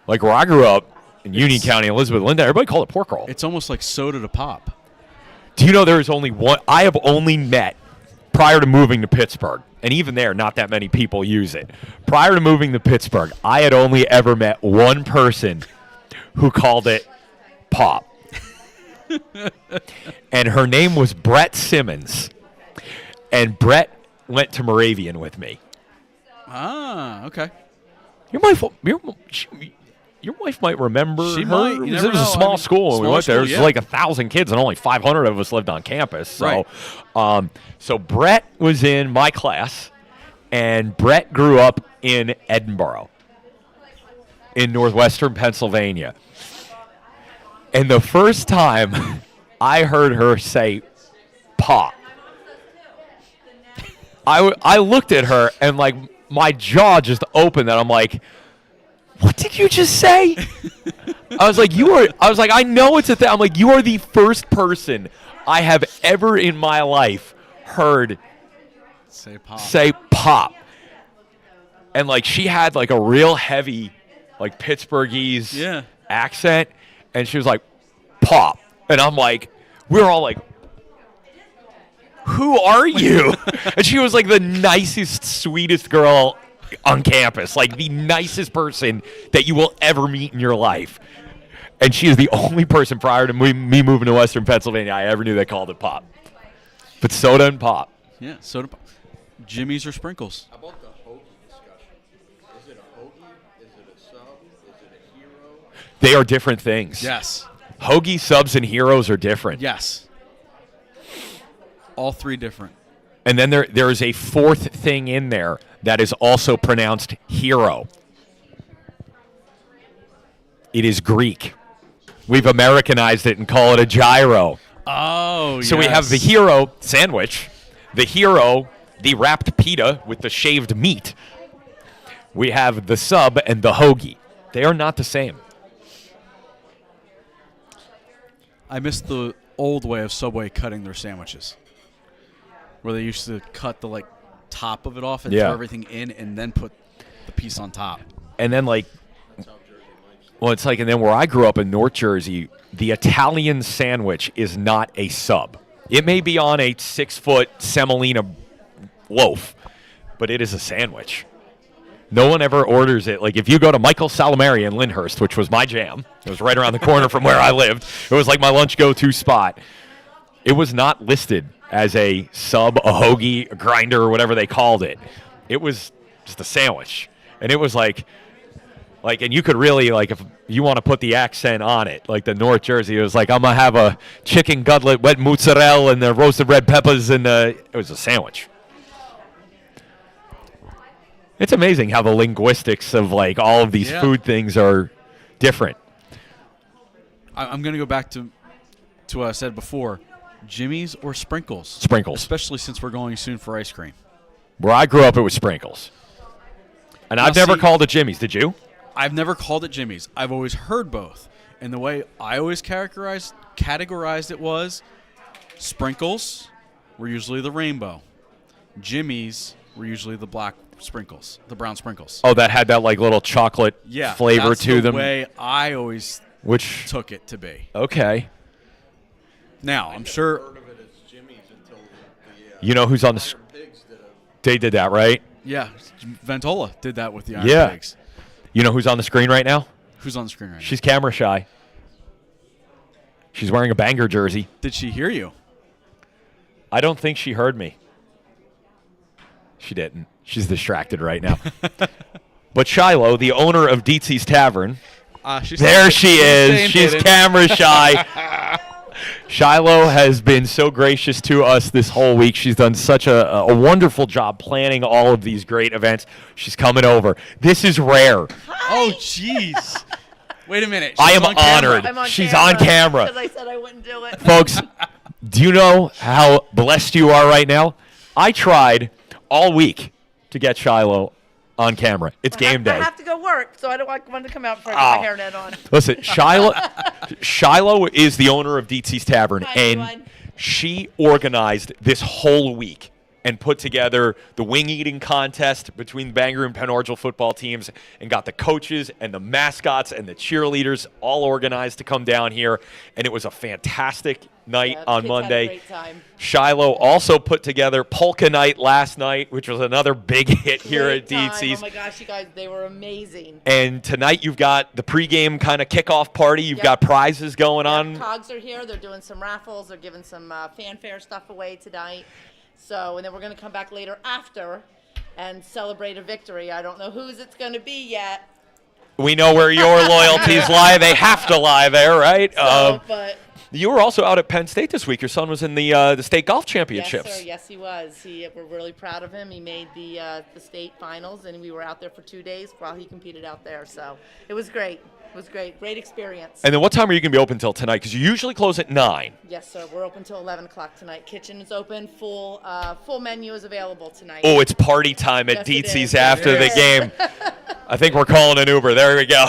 Like where I grew up in Union County, Elizabeth, Linda, everybody called it pork roll. It's almost like soda to pop. Do you know there is only one? I have only met, prior to moving to Pittsburgh, and even there, not that many people use it. Prior to moving to Pittsburgh, I had only ever met one person who called it pop. And her name was Brett Simmons. And Brett went to Moravian with me. Ah, okay. Your wife, your wife might remember. She her. might. You It never was a know. small I mean, school when we small went there. There was school, yeah. like 1,000 kids, and only 500 of us lived on campus. So, Right. So Brett was in my class, and Brett grew up in Edinburgh, in northwestern Pennsylvania. And the first time I heard her say "pop," I looked at her and like my jaw just opened, and I'm like, "What did you just say?" I was like, I know it's a thing. I'm like, you are the first person I have ever in my life heard say pop. And like she had like a real heavy like Pittsburghese accent, and she was like, pop. And I'm like, we're all like, who are you? And she was like the nicest, sweetest girl on campus, like the nicest person that you will ever meet in your life. And she is the only person prior to me moving to Western Pennsylvania I ever knew that called it pop. But soda and pop. Yeah, soda pop. Jimmy's or Sprinkles? How about the hoagie discussion? Is it a hoagie? Is it a sub? Is it a hero? They are different things. Yes. Hoagie, subs, and heroes are different. Yes. All three different. And then there is a fourth thing in there that is also pronounced hero. It is Greek. We've Americanized it and call it a gyro. Oh, So we have the hero sandwich, the hero, the wrapped pita with the shaved meat. We have the sub and the hoagie. They are not the same. I miss the old way of Subway cutting their sandwiches, where they used to cut the like top of it off and throw everything in, and then put the piece on top. And then like, well, it's like, and then where I grew up in North Jersey, the Italian sandwich is not a sub. It may be on a 6-foot semolina loaf, but it is a sandwich. No one ever orders it. Like, if you go to Michael Salamari in Lyndhurst, which was my jam, it was right around the corner from where I lived. It was like my lunch go-to spot. It was not listed as a sub, a hoagie, a grinder, or whatever they called it. It was just a sandwich. And it was like, and you could really, like, if you want to put the accent on it, like the North Jersey, it was like, I'm going to have a chicken cutlet, wet mozzarella, and the roasted red peppers, and it was a sandwich. It's amazing how the linguistics of, like, all of these food things are different. I'm going to go back to what I said before. Jimmy's or Sprinkles? Sprinkles. Especially since we're going soon for ice cream. Where I grew up, it was Sprinkles. And Now, I've never see- called it Jimmy's. Did you? I've never called it Jimmy's. I've always heard both. And the way I always categorized it was Sprinkles were usually the rainbow. Jimmy's were usually the black sprinkles, the brown sprinkles. Oh, that had that, like, little chocolate flavor that's to the them. way I always Which, took it to be. okay. Now, I'm sure Heard of it as Jimmy's until the You know who's on the Iron Pigs did a They did that, right? Ventola did that with the Iron Yeah. Pigs. You know who's on the screen right now? Who's on the screen right She's camera shy. She's wearing a Banger jersey. now? Did she hear you? I don't think she heard me. She didn't. She's distracted right now. But Shiloh, the owner of Detzi'S Tavern, there she is. She's camera shy. Shiloh has been so gracious to us this whole week. She's done such a wonderful job planning all of these great events. She's coming over. This is rare. Oh, jeez. Wait a minute. I She's am on camera. honored. I'm on She's on camera. Because I said I wouldn't do it. Folks, do you know how blessed you are right now? I tried all week to get Shiloh on camera. It's game day. I have to go work, so I don't want to come out before Oh. I get my hairnet on. Listen, Shiloh is the owner of Detzi'S Tavern, Hi, and everyone. she organized this whole week and put together the wing eating contest between Bangor and Penn Orgill football teams and got the coaches and the mascots and the cheerleaders all organized to come down here. And it was a fantastic night Yeah, the on kids had a Monday. great time. Shiloh also put together Polka Night last night, which was another big hit here Great at time. Detzi'S. Oh my gosh, you guys, they were amazing. And tonight you've got the pregame kind of kickoff party. You've Yep. got prizes going on. Cogs are here. They're doing some raffles. They're giving some fanfare stuff away tonight. So, and then we're going to come back later after and celebrate a victory. I don't know whose it's going to be yet. We know where your loyalties lie. They have to lie there, right? But You were also out at Penn State this week. Your son was in the state golf championships. yes, sir. Yes, he was. We're really proud of him. He made the state finals, and we were out there for 2 days while he competed out there. So it was great. It was great. Great experience. And then what time are you going to be open till tonight? Because you usually close at 9. Yes, sir. We're open till 11 o'clock tonight. Kitchen is open. Full menu is available tonight. Oh, it's party time at Yes, it Detzi'S is. after It the is. game. I think we're calling an Uber. There we go.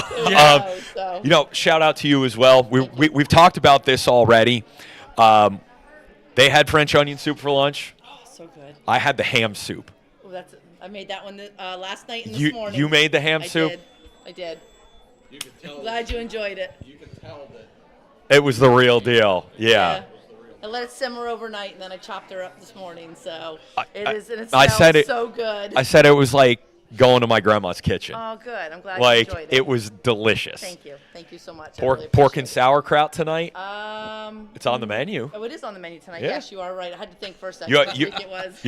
So. Shout out to you as well. We've talked about this already. They had French onion soup for lunch. Oh, so good. I had the ham soup. Oh, I made that one last night and this morning. You made the ham soup? I did. Glad you enjoyed it. It was the real deal. Yeah. I let it simmer overnight, and then I chopped her up this morning. So it I smells said it- so good. I said it was like going to my grandma's kitchen. Oh, good. I'm glad Like, you enjoyed it was delicious. Thank you. Thank you so much. I Pork, really pork and appreciate sauerkraut tonight. it. It's on the menu. Oh, it is on the menu tonight. Yeah. Yes, you are right. I had to think for a second. You, Last you, week it was.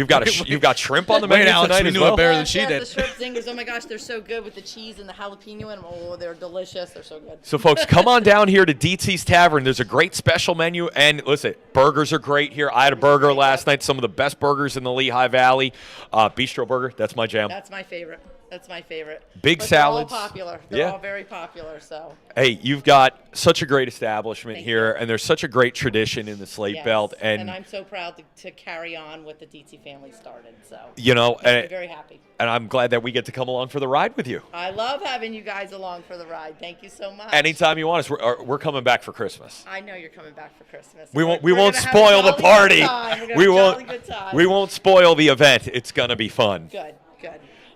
you've got shrimp on the menu Wait, Alex, tonight we as knew it well. better than she Yes, did. The shrimp zingers. Oh my gosh, they're so good with the cheese and the jalapeno, and they're delicious. They're so good. So, folks, come on down here to Detzi'S Tavern. There's a great special menu. And listen, burgers are great here. I had a burger last night, some of the best burgers in the Lehigh Valley. Bistro Burger, that's my jam. That's my favorite. That's my favorite. Big But salads. They're all popular. They're Yeah. all very popular. So. Hey, you've got such a great establishment Thank here, you. and there's such a great tradition in the Slate Yes. Belt. And I'm so proud to carry on what the Detzi family started. So. I'm I'm very happy. and I'm glad that we get to come along for the ride with you. I love having you guys along for the ride. Thank you so much. Anytime you want us, we're coming back for Christmas. I know you're coming back for Christmas. We won't We're won't gonna have a spoil the jolly good party. time. We're gonna We have a won't jolly good time. we won't spoil the event. It's gonna be fun. Good.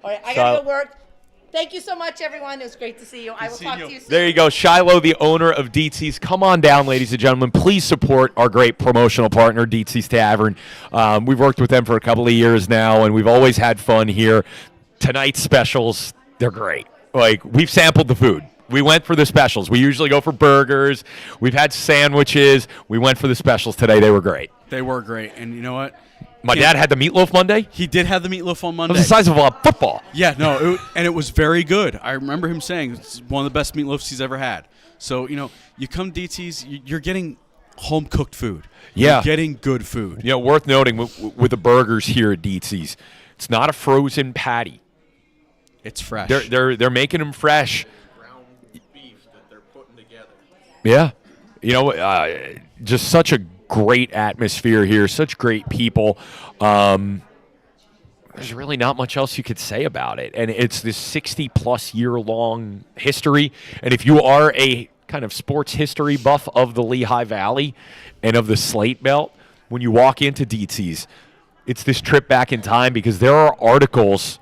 All right, I gotta go work. Thank you so much, everyone. It was great to see you. I will talk to you soon. There you go. Shiloh, the owner of Detzi'S. Come on down, ladies and gentlemen. Please support our great promotional partner, Detzi'S Tavern. We've worked with them for a couple of years now, and we've always had fun here. Tonight's specials, they're great. Like, we've sampled the food. We went for the specials. We usually go for burgers. We've had sandwiches. We went for the specials today. They were great. They were great. And you know what? My dad had the meatloaf Monday. He did have the meatloaf on It Monday. was the size of a football. Yeah, no, and it was very good. I remember him saying it's one of the best meatloafs he's ever had. So, you come Detzi'S, you're getting home-cooked food. Yeah. You're getting good food. Worth noting with the burgers here at Detzi'S, it's not a frozen patty. It's fresh. They're making them fresh. Ground beef that they're putting together. Yeah. Just such a great atmosphere here, such great people. There's really not much else you could say about it. And it's this 60-plus year-long history. And if you are a kind of sports history buff of the Lehigh Valley and of the Slate Belt, when you walk into Detzi'S, it's this trip back in time because there are articles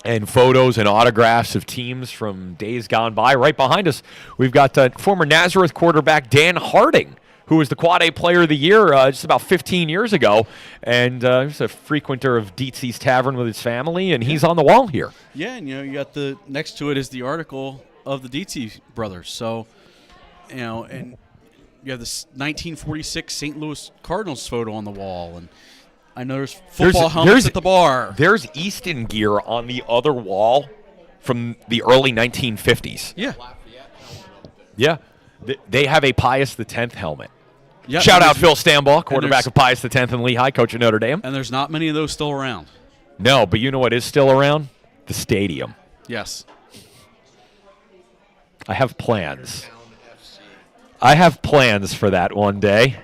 and photos and autographs of teams from days gone by. Right behind us, we've got former Nazareth quarterback Dan Harding, who was the Quad A Player of the Year just about 15 years ago. And he's a frequenter of Detzi'S Tavern with his family, and he's on the wall here. Yeah, and you got next to it is the article of the Detzi brothers. So, and you have this 1946 St. Louis Cardinals photo on the wall, and I know there's football helmets at the bar. There's Easton gear on the other wall from the early 1950s. Yeah. Yeah. They have a Pius X helmet. Yeah, Shout and out there's- Phil Stambaugh, quarterback there's- of Pius X in Lehigh, coach of Notre Dame. And there's not many of those still around. No, but you know what is still around? The stadium. Yes. I have plans. I have plans for that one day.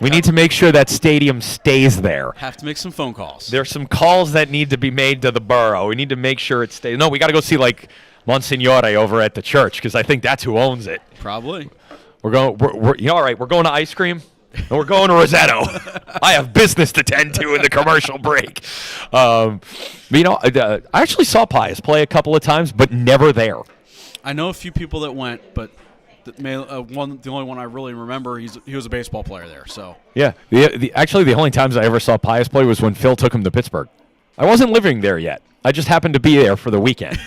We need to make sure that stadium stays there. Have to make some phone calls. There's some calls that need to be made to the borough. We need to make sure it stays. No, we got to go see like Monsignore over at the church because I think that's who owns it. Probably. We're going. All right. We're going to ice cream, and we're going to Rosetto. I have business to tend to in the commercial break. But, I actually saw Pius play a couple of times, but never there. I know a few people that went, but the only one I really remember, he was a baseball player there. So Yeah. Actually, the only times I ever saw Pius play was when Phil took him to Pittsburgh. I wasn't living there yet. I just happened to be there for the weekend.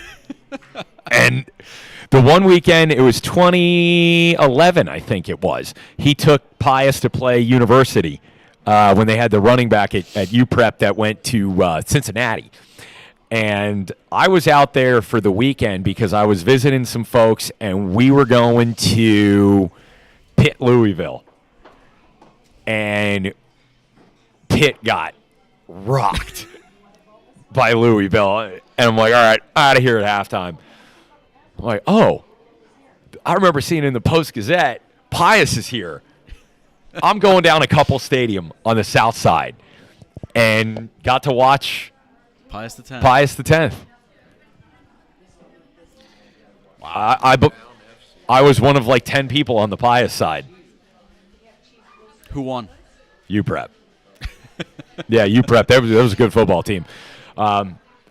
And the one weekend, it was 2011, I think it was. He took Pius to play University when they had the running back at UPrep that went to Cincinnati. And I was out there for the weekend because I was visiting some folks, and we were going to Pitt, Louisville. And Pitt got rocked by Louisville. And I'm like, all right, out of here at halftime. I'm like, oh, I remember seeing in the Post-Gazette, Pius is here. I'm going down a couple stadium on the south side and got to watch Pius the 10th. Pius the 10th. I was one of like 10 people on the Pius side. Who won? UPrep. Yeah, UPrep. That was a good football team. All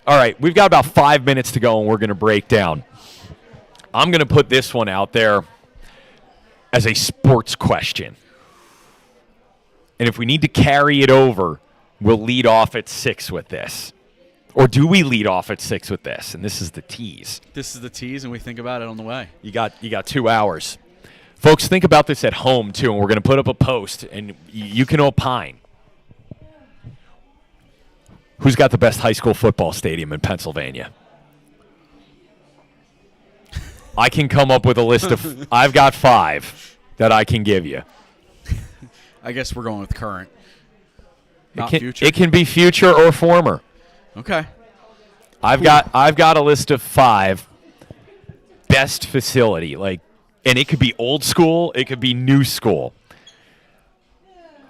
right, we've got about 5 minutes to go, and we're going to break down. I'm going to put this one out there as a sports question. And if we need to carry it over, we'll lead off at 6 with this. Or do we lead off at 6 with this? And this is the tease. This is the tease, and we think about it on the way. You got 2 hours. Folks, think about this at home, too, and we're going to put up a post, and you can opine. Who's got the best high school football stadium in Pennsylvania? I can come up with a list of – I've got 5 that I can give you. I guess we're going with current, not It future. can be future or former. Okay. I've got a list of 5 best facility, and it could be old school, it could be new school.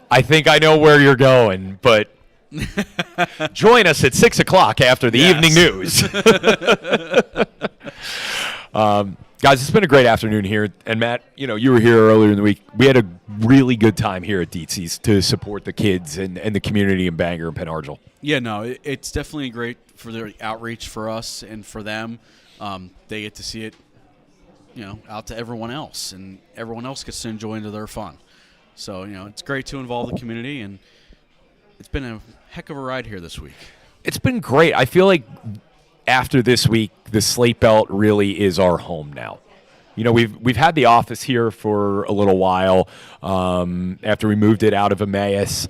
I think I know where you're going, but join us at 6 o'clock after the evening news. Guys, it's been a great afternoon here. And Matt, you were here earlier in the week. We had a really good time here at Detzi'S to support the kids and the community in Bangor and Penn Argyl. Yeah, no, it's definitely great for their outreach for us and for them. They get to see it, out to everyone else, and everyone else gets to enjoy into their fun. So, it's great to involve the community, and it's been a heck of a ride here this week. It's been great. I feel like after this week, the Slate Belt really is our home now. We've had the office here for a little while after we moved it out of Emmaus,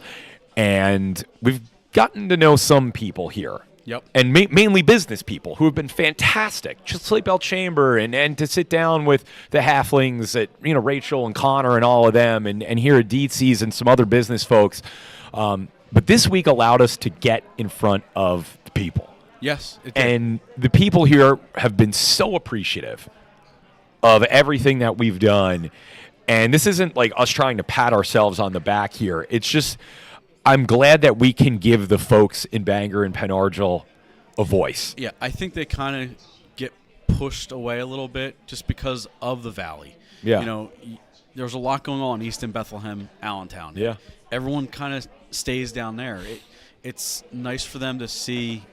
and we've gotten to know some people here. Yep. And mainly business people who have been fantastic. Just Slate Belt Chamber and to sit down with the halflings at Rachel and Connor and all of them and here at Detzi'S and some other business folks. But this week allowed us to get in front of the people. Yes, it did. And the people here have been so appreciative of everything that we've done. And this isn't like us trying to pat ourselves on the back here. It's just I'm glad that we can give the folks in Bangor and Penn Argyl a voice. Yeah, I think they kind of get pushed away a little bit just because of the valley. Yeah. There's a lot going on east in Bethlehem, Allentown. Yeah. Everyone kind of stays down there. It's nice for them to see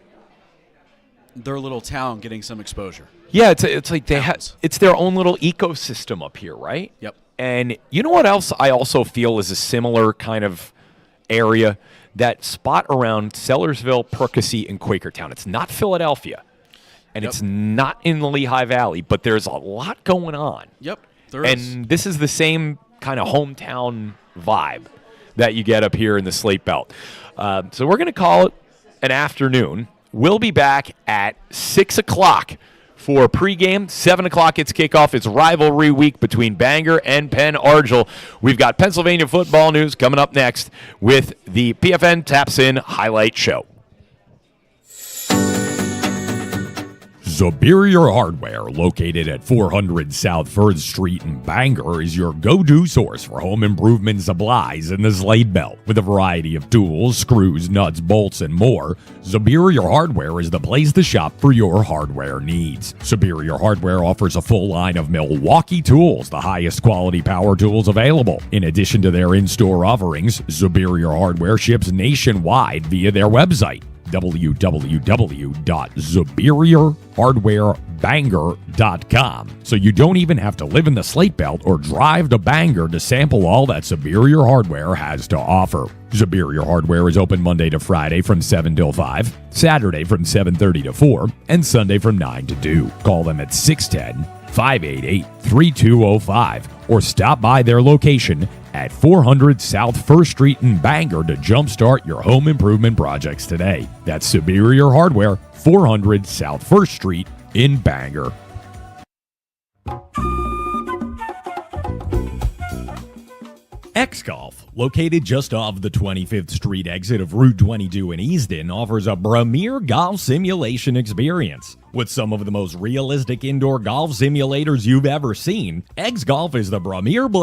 their little town getting some exposure. Yeah, it's like it's their own little ecosystem up here, right? Yep. And you know what else I also feel is a similar kind of area? That spot around Sellersville, Percy, and Quakertown. It's not Philadelphia, and it's not in the Lehigh Valley, but there's a lot going on. Yep, there is. And this is the same kind of hometown vibe that you get up here in the Slate Belt. So we're going to call it an afternoon. We'll be back at 6 o'clock for pregame. 7 o'clock it's kickoff. It's rivalry week between Bangor and Penn Argyl. We've got Pennsylvania football news coming up next with the PFN Taps In Highlight Show. Superior Hardware, located at 400 South 3rd Street in Bangor, is your go-to source for home improvement supplies in the Slate Belt. With a variety of tools, screws, nuts, bolts, and more, Superior Hardware is the place to shop for your hardware needs. Superior Hardware offers a full line of Milwaukee tools, the highest quality power tools available. In addition to their in-store offerings, Superior Hardware ships nationwide via their website, www.superiorhardwarebangor.com. So you don't even have to live in the Slate Belt or drive to Bangor to sample all that Superior Hardware has to offer. Superior Hardware is open Monday to Friday from 7 till 5, Saturday from 7:30 to 4, and Sunday from 9 to 2. Call them at 610-588-3205 or stop by their location at 400 South 1st Street in Bangor to jumpstart your home improvement projects today. That's Superior Hardware, 400 South 1st Street in Bangor. X-Golf, located just off the 25th Street exit of Route 22 in Easton, offers a premier golf simulation experience. With some of the most realistic indoor golf simulators you've ever seen, X-Golf is the premier place